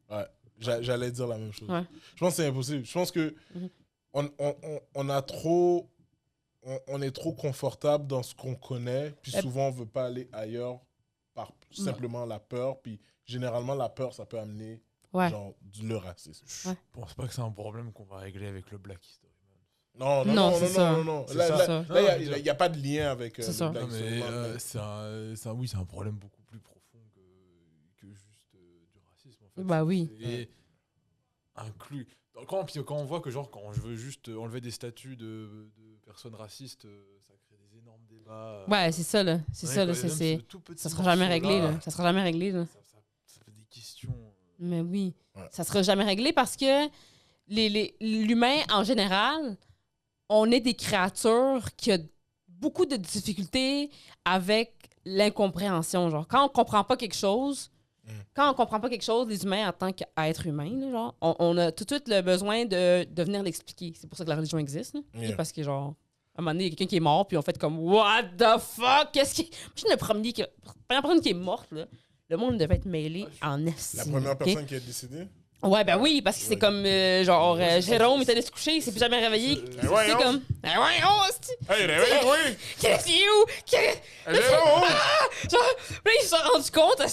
Ouais, j'allais dire la même chose. Ouais. Je pense que c'est impossible. Je pense que on est trop confortable dans ce qu'on connaît, puis souvent on veut pas aller ailleurs par simplement la peur, puis généralement la peur ça peut amener genre le racisme. Je pense pas que c'est un problème qu'on va régler avec le Black History Month. Non. Là, il n'y a pas de lien avec le Black History Month. C'est un problème beaucoup plus profond que juste du racisme. En fait. Bah oui. Et inclus. Quand on voit que genre quand je veux juste enlever des statuts de personnes racistes, ça crée des énormes débats. Ouais, c'est ça là. C'est ça là. Ça sera jamais réglé là. Ça sera jamais réglé là. Ça fait des questions. Mais oui, ça sera jamais réglé parce que l'humain, en général, on est des créatures qui ont beaucoup de difficultés avec l'incompréhension. Genre, quand on comprend pas quelque chose, les humains, en tant qu'êtres humains, là, genre, on a tout de suite le besoin de venir l'expliquer. C'est pour ça que la religion existe. Là. Parce que, genre, à un moment donné, il y a quelqu'un qui est mort, puis on fait comme « What the fuck? Qu'est-ce qui... » Moi, je suis la première personne qui est morte, là. Le monde devait être mêlé en estime. La première personne qui est décédée? Ouais, ben oui, parce que c'est comme, genre, Jérôme, il est allé se coucher, il s'est plus jamais réveillé. C'est comme, qu'est-ce qu'il est où? Genre, là, ils se sont rendus compte, ouais,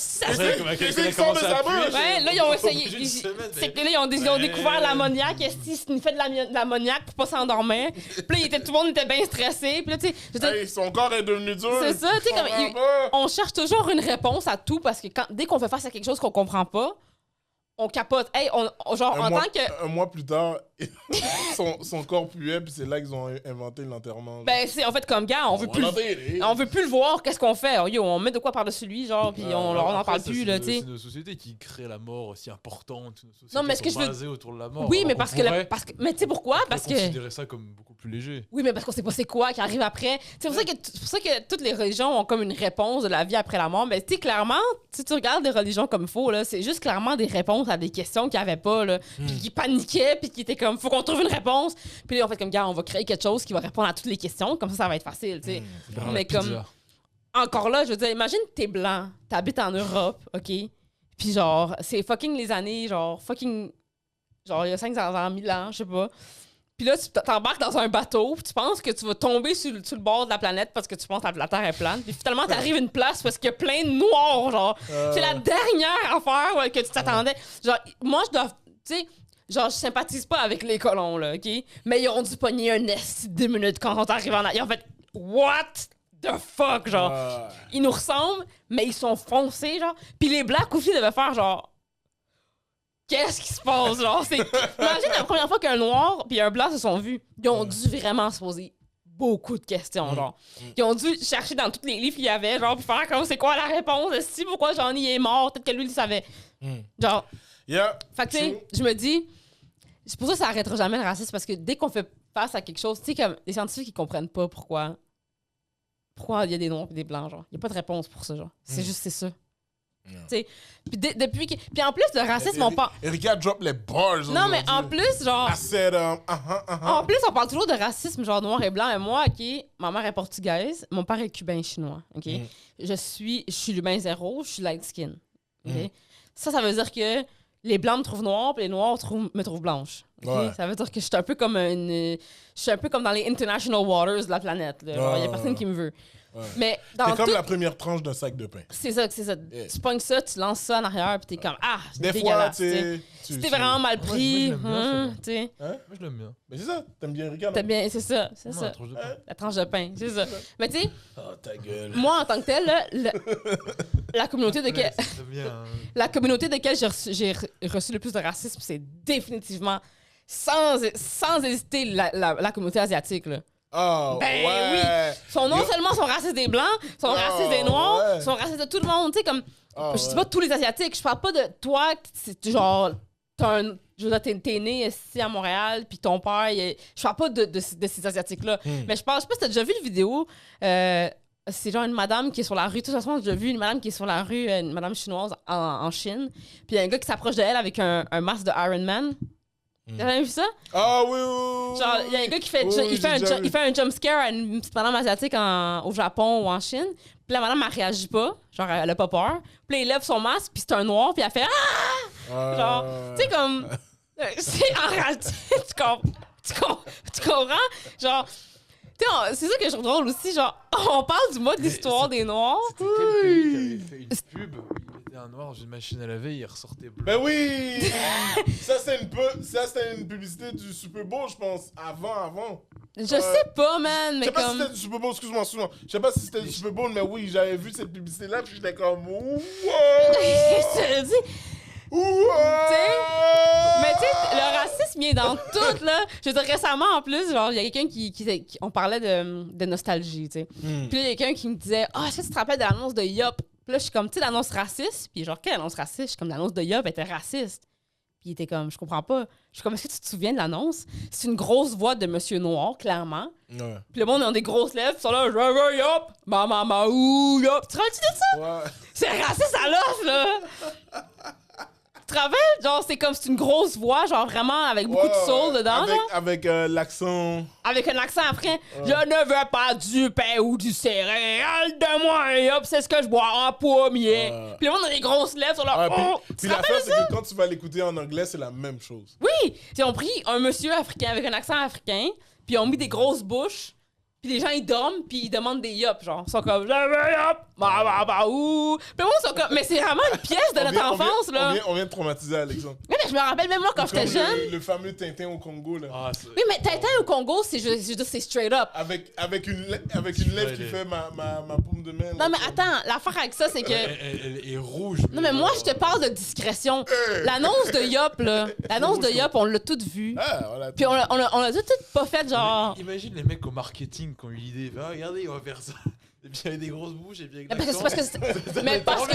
là, ils ont essayé, c'est que là, ils ont découvert l'ammoniaque, il fait de l'ammoniaque pour pas s'endormir. Puis là, tout le monde était bien stressé, puis là, tu sais, son corps est devenu dur. C'est ça, tu sais, on cherche toujours une réponse à tout, parce que dès qu'on fait face à quelque chose qu'on comprend pas, on capote. Hey, genre, en tant que... Un mois plus tard, son corps puait, puis c'est là qu'ils ont inventé l'enterrement. Ben, c'est en fait comme, gars, on veut plus le voir, qu'est-ce qu'on fait? Yo, on met de quoi par-dessus lui, genre, puis on n'en parle plus, là, tu sais. C'est une société qui crée la mort aussi importante. Non, mais ce que je veux... basée autour de la mort. Oui, alors mais parce que... Mais tu sais pourquoi? Parce que... considérer ça comme beaucoup plus léger. Oui, mais parce qu'on sait pas c'est quoi qui arrive après. C'est pour ça que toutes les religions ont comme une réponse de la vie après la mort. Mais tu sais, clairement, si tu regardes les religions comme faux, là, c'est juste clairement des réponses à des questions qu'il n'y avait pas, là. Puis qui paniquaient, puis qui étaient comme, faut qu'on trouve une réponse. Puis là, on fait comme, gars, on va créer quelque chose qui va répondre à toutes les questions. Comme ça va être facile, tu sais. Mais comme, encore là, je veux dire, imagine t'es blanc, t'habites en Europe, OK? Puis genre, c'est fucking les années, genre, genre, il y a 500 ans, 1000 ans, je sais pas. Puis là, tu t'embarques dans un bateau, puis tu penses que tu vas tomber sur le bord de la planète parce que tu penses que la Terre est plane. Puis finalement, t'arrives à une place parce qu'il y a plein de noirs, genre. C'est la dernière affaire que tu t'attendais. Genre, moi, je dois... Tu sais, genre, je sympathise pas avec les colons, là, OK? Mais ils ont dû pogner un esti de 10 minutes quand on arrive en... Ils ont fait « What the fuck? » Genre, ils nous ressemblent, mais ils sont foncés, genre. Puis les blacks aussi devaient faire, genre... Qu'est-ce qui se passe, genre? Imagine la première fois qu'un noir puis un blanc se sont vus. Ils ont dû vraiment se poser beaucoup de questions, genre. Ils ont dû chercher dans tous les livres qu'il y avait, genre, puis faire comme c'est quoi la réponse? Si, pourquoi Johnny est mort? Peut-être que lui, il savait. Genre. Fait que, tu sais, je me dis, c'est pour ça que ça arrêtera jamais le racisme, parce que dès qu'on fait face à quelque chose, tu sais, comme les scientifiques, ils comprennent pas pourquoi il y a des noirs et des blancs, genre. Il y a pas de réponse pour ça, genre. C'est juste, c'est ça. Puis depuis que... Puis en plus, le racisme, on parle... Erika drop les bars. Non, mais en plus, genre... En plus, on parle toujours de racisme, genre noir et blanc. Et moi, OK, ma mère est portugaise, mon père est cubain-chinois, OK? Je suis l'humain zéro, je suis light skin, OK? Ça veut dire que les blancs me trouvent noire, puis les noirs me trouvent blanche. Okay? Ouais. Ça veut dire que je suis un peu comme dans les international waters de la planète. Il y a personne qui me veut. Ouais. Mais c'est comme la première tranche d'un sac de pain. C'est ça. Yeah. Tu pognes ça, tu lances ça en arrière, puis t'es comme c'est des dégueulasse. Fois, t'es vraiment mal pris. Moi, je l'aime bien. Mais c'est ça, t'aimes bien Ricard. T'aimes bien, c'est ça. La tranche de pain, c'est ça. Mais tu sais, moi en tant que tel, la communauté de laquelle j'ai reçu le plus de racisme, c'est définitivement, sans hésiter, la communauté asiatique, là. Oh, ben ouais. oui! Non seulement sont racistes des Blancs, sont racistes des Noirs, sont racistes de tout le monde. Tu sais, comme. Je dis pas tous les Asiatiques, je parle pas de toi, genre. T'es né ici à Montréal, puis ton père. Je parle pas de ces Asiatiques-là. Mais je sais pas si t'as déjà vu une vidéo. C'est genre une madame qui est sur la rue. De toute façon, j'ai déjà vu une madame qui est sur la rue, une madame chinoise en Chine. Puis il y a un gars qui s'approche d'elle avec un masque de Iron Man. T'as jamais vu ça? Ah oui. Genre, il y a un gars qui fait, il fait un jump scare à une petite madame asiatique au Japon ou en Chine. Puis la madame, elle réagit pas. Genre, elle a pas peur. Puis là, il lève son masque, puis c'est un noir, puis elle fait ah! Genre, tu sais, comme. C'est enragé. Tu comprends? Genre. C'est ça que je trouve drôle aussi, genre, on parle du mode d'histoire des Noirs. C'était quel pays qui avait fait une pub où il mettait un noir dans une machine à laver et il ressortait blanc? Ben oui! Ça, c'était une publicité du Super Bowl, je pense. Avant. Je sais pas, man, mais je sais pas comme... si c'était du Super Bowl, excuse-moi. Je sais pas si c'était du Super Bowl, mais oui, j'avais vu cette publicité-là, puis j'étais comme... Wow! Je te dis... Mais tu sais, le racisme il est dans tout, là. Je veux dire, récemment, en plus, genre, il y a quelqu'un qui on parlait de nostalgie, tu sais. Puis là, il y a quelqu'un qui me disait « est-ce que tu te rappelles de l'annonce de Yop? » Puis là, je suis comme, tu sais, l'annonce raciste. Puis genre, quelle annonce raciste? Je suis comme, l'annonce de Yop était raciste. Puis il était comme, je comprends pas. Je suis comme, est-ce que tu te souviens de l'annonce? C'est une grosse voix de Monsieur Noir, clairement. Ouais. Puis le monde a des grosses lèvres, ils sont là, Yop! Maman, Yop! Tu te rappelles de ça? Ouais. C'est raciste à l'os, là! Tu te rappelles? Genre, c'est une grosse voix, genre vraiment avec beaucoup de soul dedans, genre. Avec l'accent... Avec un accent africain. Je ne veux pas du pain ou du céréal de moi, hop, c'est ce que je bois en pommier. Puis le monde a des grosses lèvres sur leur... Puis l'affaire, c'est que quand tu vas l'écouter en anglais, c'est la même chose. Oui! Ils ont pris un monsieur africain avec un accent africain, puis ils ont mis des grosses bouches, Puis les gens, ils dorment, puis ils demandent des yop, genre. Ils sont comme, je veux yop, ouh. Puis moi, ils sont comme, mais c'est vraiment une pièce de notre enfance, là. On vient de traumatiser Alexandre. Oui, mais je me rappelle même moi quand j'étais Comme jeune. le fameux Tintin au Congo, là. Ah, Oui, mais Tintin au Congo, c'est straight up. Avec une lèvre qui fait ma paume de main. Non, mais attends, l'affaire avec ça, c'est que. Elle est rouge. Non, mais moi, je te parle de discrétion. L'annonce de Yop, là. L'annonce de Yop, on l'a toute vue. Ah, voilà. Puis on l'a tout pas fait, genre. Imagine les mecs au marketing qui ont eu l'idée. Ah, regardez, on va faire ça. Et puis il y avait des grosses bouches et puis avec Mais l'accent. parce que mais parce que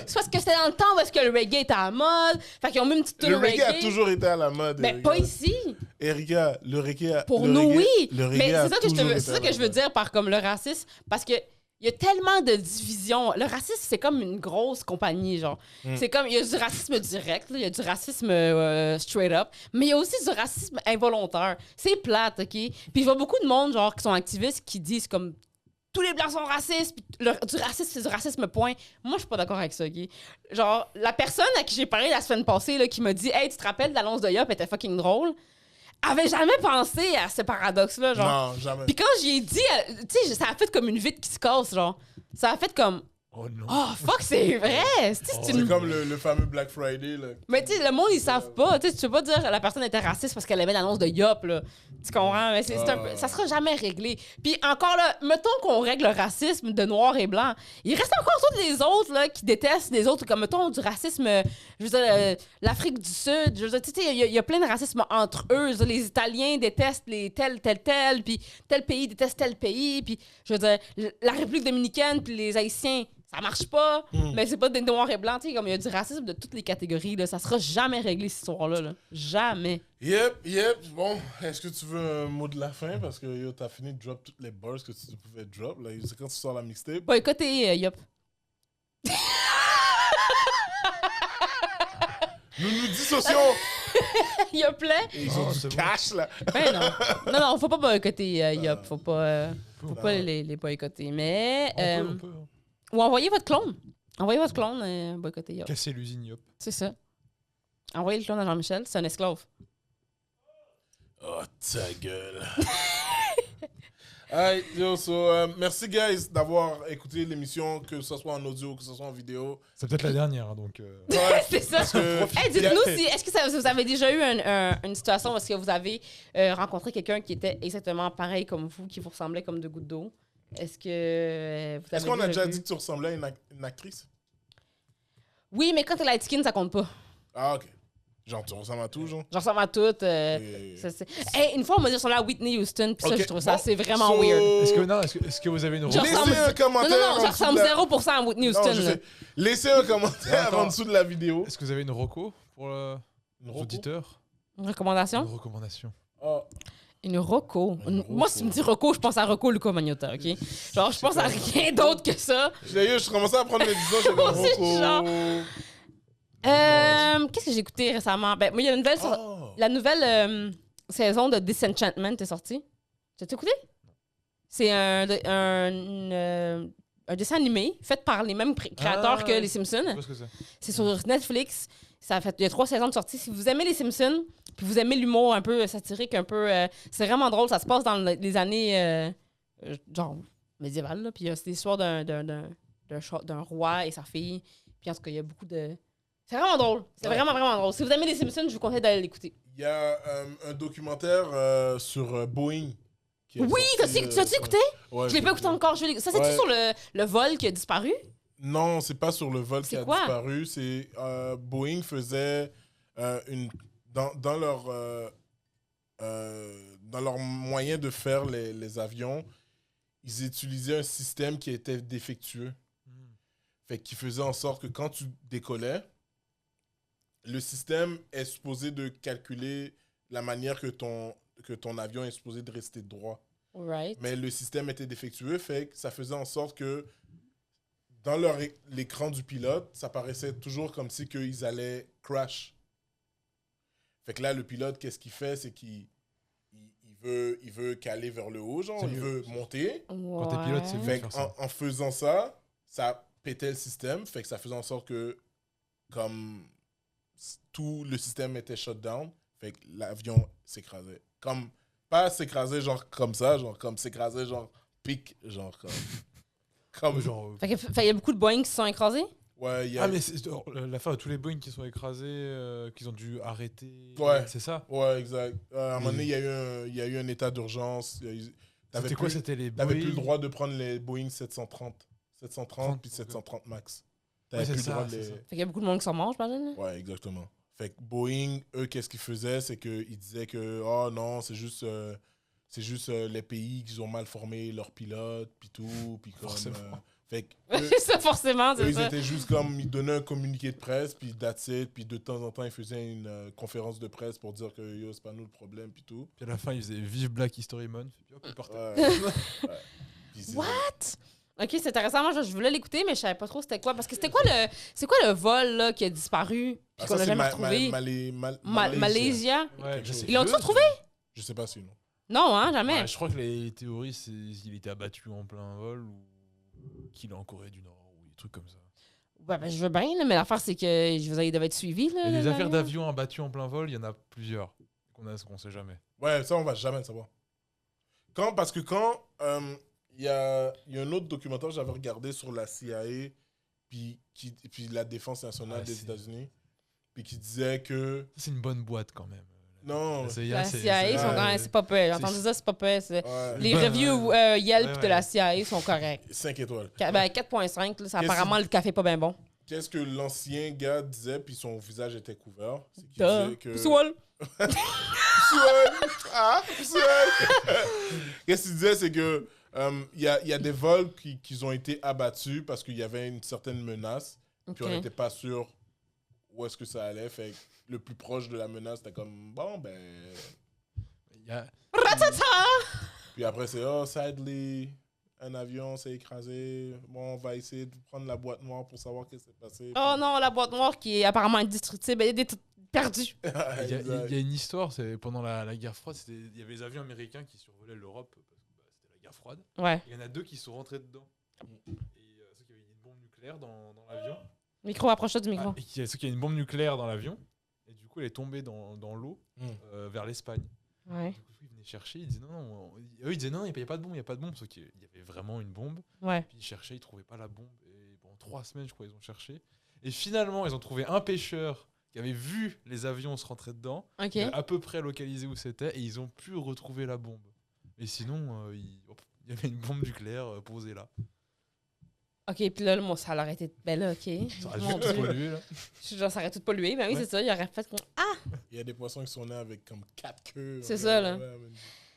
c'est parce que c'était dans le temps où est-ce que le reggae était à la mode. Fait qu'ils ont mis une petite Le tune reggae a toujours été à la mode. Mais pas ici. Erika, le reggae. Pour le nous, reggae- oui. le reggae Mais a c'est ça que toujours été c'est à ça la que je veux mode. dire par comme le racisme, parce que il y a tellement de divisions. Le racisme, c'est comme une grosse compagnie, genre. C'est comme, il y a du racisme direct, là, il y a du racisme straight up, mais il y a aussi du racisme involontaire. C'est plate, OK? Puis je vois beaucoup de monde, genre, qui sont activistes, qui disent comme tous les blancs sont racistes, puis du racisme, c'est du racisme, point. Moi, je suis pas d'accord avec ça, OK? Genre, la personne à qui j'ai parlé la semaine passée, là, qui m'a dit, hey, tu te rappelles de l'annonce de Yop, elle était fucking drôle, avait jamais pensé à ce paradoxe-là, genre. Non, jamais. Puis quand j'y ai dit, tu sais, ça a fait comme une vitre qui se casse, genre. Ça a fait comme, Oh non. oh fuck, c'est vrai! C'est C'est une... comme le fameux Black Friday, là. Mais tu sais, le monde, ils savent pas. Tu sais, tu peux pas dire que la personne était raciste parce qu'elle avait l'annonce de Yop, là. Tu comprends? Mais c'est un peu... Ça sera jamais réglé. Puis encore là, mettons qu'on règle le racisme de noir et blanc. Il reste encore tous les autres, là, qui détestent les autres. Comme, mettons, du racisme, je veux dire, l'Afrique du Sud. Je veux dire, tu sais, il y a plein de racisme entre eux. Je veux dire, les Italiens détestent les tel, puis tel pays déteste tel pays. Puis, je veux dire, la République dominicaine, puis les Haïtiens, ça marche pas, mais c'est pas des noirs et blancs, tu sais, comme il y a du racisme de toutes les catégories, là. Ça sera jamais réglé, cette histoire-là, là. Jamais. Yep. Bon, est-ce que tu veux un mot de la fin? Parce que yo, t'as fini de drop toutes les bars que tu pouvais drop. Là, c'est quand tu sors la mixtape. Boycotter Yop. Nous dissocions. Yop là? Et ils ont c'est du bon. cash, là. Ben non. Non, faut pas boycotter Yop. Faut pas les boycotter. Mais... On peut. ou envoyer votre clone. Envoyez votre clone boycotter Yop. Casser l'usine, Yop. C'est ça. Envoyez le clone à Jean-Michel. C'est un esclave. Oh, ta gueule. Alright, yo, merci, guys, d'avoir écouté l'émission, que ce soit en audio, que ce soit en vidéo. C'est peut-être la dernière, donc. Ouais, C'est ça. parce que- Hey, dites-nous si, est-ce que vous avez déjà eu une situation où est-ce que vous avez rencontré quelqu'un qui était exactement pareil comme vous, qui vous ressemblait comme deux gouttes d'eau? Est-ce que vous avez Est-ce qu'on a déjà vu? dit que tu ressemblais à une actrice? Oui, mais quand t'es light skin, ça compte pas. Ah, ok. Genre, tu ressembles à tout, genre? Je ressemble à toutes. Hey, une fois, on m'a dit sur la Whitney Houston, puis ça, Ok, je trouve ça bon. c'est vraiment So- weird. Est-ce que vous avez une Genre, recette Laissez un commentaire. Non, en je dessous de ressemble la- 0% à Whitney Houston. Non, je là. sais. Laissez un commentaire Attends. en dessous de la vidéo. Est-ce que vous avez une reco pour Une nos reco? auditeurs Une recommandation? Une recommandation. Ah, Une Rocco. Une Moi, si tu me dis Rocco, je pense à Rocco Luca Magnotta, OK? Genre, je pense à rien d'autre que ça. je commençais à prendre mes décisions, j'ai comme C'est Rocco. genre- Qu'est-ce que j'ai écouté récemment? Ben, moi, il y a une nouvelle... Oh. La nouvelle saison de Disenchantment est sortie. T'as écouté? C'est un dessin animé fait par les mêmes créateurs que les Simpsons. Je sais pas ce que c'est. C'est sur Netflix. Il y a 3 saisons de sortie. Si vous aimez les Simpsons, puis vous aimez l'humour un peu satirique, un peu... c'est vraiment drôle. Ça se passe dans les années genre médiévales. Là. Puis c'est l'histoire d'un roi et sa fille. Puis en tout cas, il y a beaucoup de... C'est vraiment drôle. C'est vraiment, vraiment drôle. Si vous aimez les Simpsons, je vous conseille d'aller l'écouter. Il y a un documentaire sur Boeing. qui est Oui, sorti, tu as-tu écouté? Ouais, Je l'ai pas écouté encore. Ça, c'est-tu Ouais. sur le vol qui a disparu? Non, c'est pas sur le vol qui C'est a quoi? disparu. C'est Boeing faisait dans leur moyen de faire les avions, ils utilisaient un système qui était défectueux. Fait qui faisait en sorte que quand tu décollais, le système est supposé de calculer la manière que ton avion est supposé de rester droit. Right. Mais le système était défectueux, fait que ça faisait en sorte que dans l'écran du pilote, ça paraissait toujours comme si qu'ils allaient crash. Fait que là, le pilote, qu'est-ce qu'il fait? C'est qu'il veut caler vers le haut, genre, C'est il mieux. veut monter. Quand t'es pilote, c'est mieux. Fait faire ça. en faisant ça, ça pétait le système, fait que ça faisait en sorte que comme tout le système était shut down, fait que l'avion s'écrasait. Comme Pas s'écraser genre comme ça, genre comme s'écraser genre pique, genre comme Genre, Fait qu'il y a beaucoup de Boeing qui se sont écrasés? ouais, il y a ah, mais c'est l'affaire de tous les Boeing qui sont écrasés, qu'ils ont dû arrêter. Ouais. C'est ça. ouais, exact. À un moment donné, il y a eu un état d'urgence. C'était quoi? C'était les T'avais plus le Boeing. droit de prendre les Boeing 730 puis Ok. 730 Max. Ouais, T'avais c'est plus le ça, droit de c'est les... ça. Fait qu'il y a beaucoup de monde qui sont morts, j'imagine. Ouais, exactement. Fait que Boeing, eux, qu'est-ce qu'ils faisaient? C'est qu'ils disaient que, oh non, c'est juste les pays qui ont mal formé leurs pilotes, puis tout. Puis comme, Forcément. fait que Ça, forcément, eux, c'est ils ça. étaient juste comme, ils donnaient un communiqué de presse, puis that's it. Puis de temps en temps, ils faisaient une conférence de presse pour dire que, yo, c'est pas nous le problème, puis tout. Puis à la fin, ils faisaient Vive Black History Month. Puis hop, ils partaient. Ouais. Puis c'est- What? Ok, c'est intéressant. Moi, je voulais l'écouter, mais je savais pas trop c'était quoi. Parce que c'est quoi le vol là, qui a disparu puis Ah, qu'on ça, a c'est jamais retrouvé? Malaysia. Ouais, Quelque je chose. sais Ils l'ont-tu plus. retrouvé? Je sais pas si non. Non, hein, jamais. Ouais, je crois que les théories, c'est qu'il était abattu en plein vol ou qu'il est en Corée du Nord ou des trucs comme ça. Ouais, ben, je veux bien, là, mais l'affaire, c'est que je veux dire, il devait être suivi. Là, Il y a des là, affaires là. d'avions abattus en plein vol, il y en a plusieurs qu'on sait jamais. Ouais, ça, on va jamais le savoir. Parce que quand il y a un autre documentaire que j'avais regardé sur la CIA puis la défense nationale Ah, des c'est- États-Unis, puis qui disait que Ça, c'est une bonne boîte quand même. non, La La c'est- CIA, c'est- sont quand même, c'est pas peur. J'ai c'est- entendu ça, c'est pas peur. ouais, Les Ouais, reviews ouais. Yelp Ouais, de la ouais. CIA sont corrects. 5 étoiles. Ben, 4.5, là, c'est Qu'est-ce apparemment, le café est pas bien bon. Qu'est-ce que l'ancien gars disait, puis son visage était couvert? C'est qu'il Duh. disait que... Swole. Swole! Ah, swole! Qu'est-ce qu'il disait, c'est que il y a des vols qui ont été abattus parce qu'il y avait une certaine menace, puis on Ok. n'était pas sûr où est-ce que ça allait. Fait que le plus proche de la menace, c'était comme, bon, ben... Il y a- Puis après, c'est, oh, sadly, un avion s'est écrasé. Bon, on va essayer de prendre la boîte noire pour savoir ce qui s'est passé. Oh non, la boîte noire qui est apparemment indestructible. Elle est perdue. Il y a- Exact. il y a une histoire, c'est pendant la guerre froide, il y avait les avions américains qui survolaient l'Europe parce que c'était la guerre froide. Ouais. Il y en a deux qui sont rentrés dedans. Et ceux qui avaient une bombe nucléaire dans l'avion. Micro, approche-toi du micro. Ah, et ceux qui avaient une bombe nucléaire dans l'avion. Et du coup, elle est tombée dans l'eau vers l'Espagne. Ouais. Du coup, ils venaient chercher, ils disaient non. Eux, ils disaient non, il n'y a pas de bombe, il n'y a pas de bombe. Sauf qu'il y avait vraiment une bombe. Ouais. Puis ils cherchaient, ils trouvaient pas la bombe. Et pendant 3 semaines, je crois, ils ont cherché. Et finalement, ils ont trouvé un pêcheur qui avait vu les avions se rentrer dedans, Ok. à peu près localisé où c'était, et ils ont pu retrouver la bombe. Et sinon, il y avait une bombe nucléaire posée là. Ok, puis là, moi, ça aurait été. Ben là, ok. Ça aurait Mon juste Dieu. pollué, là. Genre, ça aurait tout pollué. Ben oui, Ouais. c'est ça. Il aurait fait. Il y a des poissons qui sont nés avec comme 4 queues. C'est ça, là. Ouais,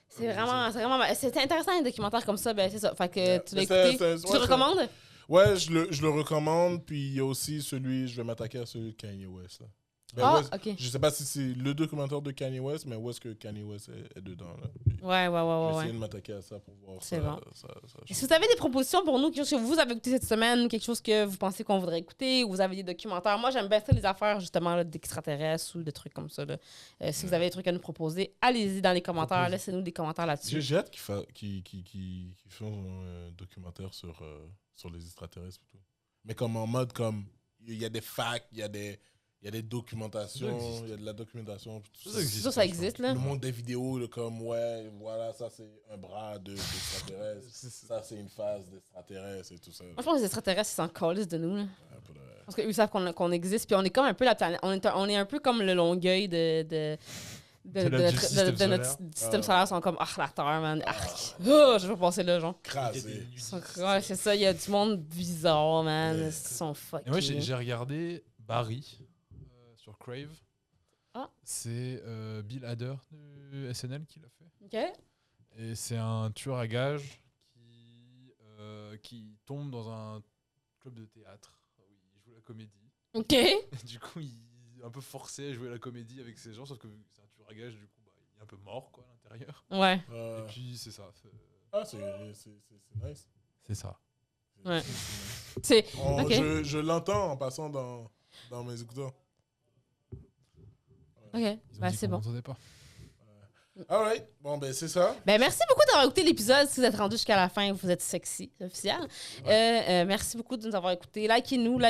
C'est vraiment. C'est intéressant, un documentaire comme ça. Ben, c'est ça. Fait que Yeah. tu l'as Mais c'est- écouté. c'est- Tu ouais, le c'est- recommandes? Ouais, je le recommande. Puis il y a aussi celui, je vais m'attaquer à celui de Kanye West. Là. Ben, Ah, West- ok. Je sais pas si c'est le documentaire de Kanye West, mais où est-ce que Kanye West est dedans. Là. Puis Ouais, ouais, je vais ouais, essayer ouais. de m'attaquer à ça pour voir C'est ça. bon. ça- Est-ce que vous avez des propositions pour nous, quelque chose que vous avez écouté cette semaine, quelque chose que vous pensez qu'on voudrait écouter, ou vous avez des documentaires? Moi, j'aime bien ça, les affaires, justement, là, d'extraterrestres ou des trucs comme ça. Là. Si vous avez des trucs à nous proposer, allez-y dans les commentaires. Propose. Laissez-nous des commentaires là-dessus. J'ai hâte qu'ils font un documentaire sur les extraterrestres. Plutôt. Mais comme en mode, comme il y a des facts, il y a des documentations, Ça existe. il y a de la documentation. puis tout Ça existe. Ça existe, là. Le monde des vidéos, là, comme, ouais, voilà, ça c'est un bras d'extraterrestre, ça c'est une phase d'extraterrestre et tout ça. Moi, je pense que les extraterrestres, ils s'en calissent de nous. Là. Ouais, pour de vrai. Parce qu'eux savent qu'on existe, puis on est comme un peu la planète. On est un peu comme le Longueuil de du système notre solaire. système solaire. Ils sont comme, ah, la Terre, man. Oh, je veux passer là, genre. Crasé. Ils sont- Ouais, c'est ça, il y a du monde bizarre, man. Ouais. Ils sont fuckés. Et moi, j'ai regardé Barry sur Crave. Ah. C'est Bill Hader de SNL qui l'a fait. OK. Et c'est un tueur à gages qui tombe dans un club de théâtre où il joue la comédie. OK. Et du coup, il est un peu forcé à jouer la comédie avec ces gens, sauf que vu que c'est un tueur à gages, du coup, bah, il est un peu mort quoi, à l'intérieur. Ouais. Et puis, c'est ça. Ah, c'est nice. C'est ça. Ouais. C'est nice. C'est. On- Ok. je l'entends en passant dans mes écouteurs. OK. Ils ont Ben, dit c'est qu'on bon. l'entendait pas. Alright, bon, ben, c'est ça. Ben, merci beaucoup d'avoir écouté l'épisode. Si vous êtes rendu jusqu'à la fin, vous êtes sexy, c'est officiel. Merci beaucoup de nous avoir écoutés. Likez-nous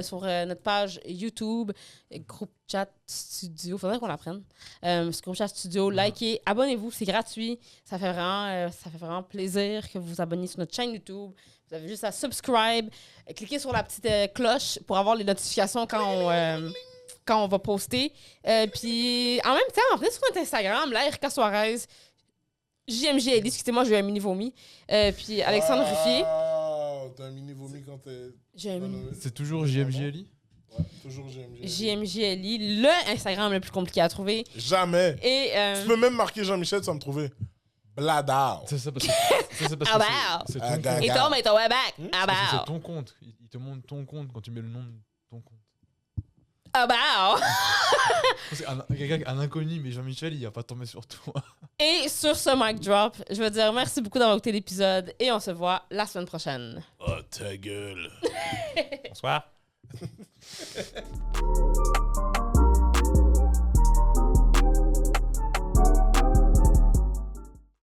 sur notre page YouTube, Groupe Chat Studio. Faudrait qu'on l'apprenne. Sur Groupe Chat Studio, likez, abonnez-vous, c'est gratuit. Ça fait vraiment plaisir que vous vous abonniez sur notre chaîne YouTube. Vous avez juste à subscribe, cliquez sur la petite cloche pour avoir les notifications quand on va poster. Puis, en même temps, venez sur notre Instagram, là, Erika Suarez, JMJLI, excusez-moi, j'ai eu un mini-vomi. Puis, Alexandre Ruffier. T'as un mini-vomi quand t'es... J'ai un mini... C'est toujours JMJLI? Ouais, toujours JMJLI. JMJLI, le Instagram le plus compliqué à trouver. Jamais. Et, Tu peux même marquer Jean-Michel sans me trouver. Bladard. C'est ça parce que c'est ton Et compte. Tom est au Webac. C'est ton compte. Il te montre ton compte quand tu mets le nom de ton compte. C'est un inconnu, mais Jean-Michel, il va pas tomber sur toi. Et sur ce mic drop, je veux dire merci beaucoup d'avoir écouté l'épisode et on se voit la semaine prochaine. Oh, ta gueule. Bonsoir.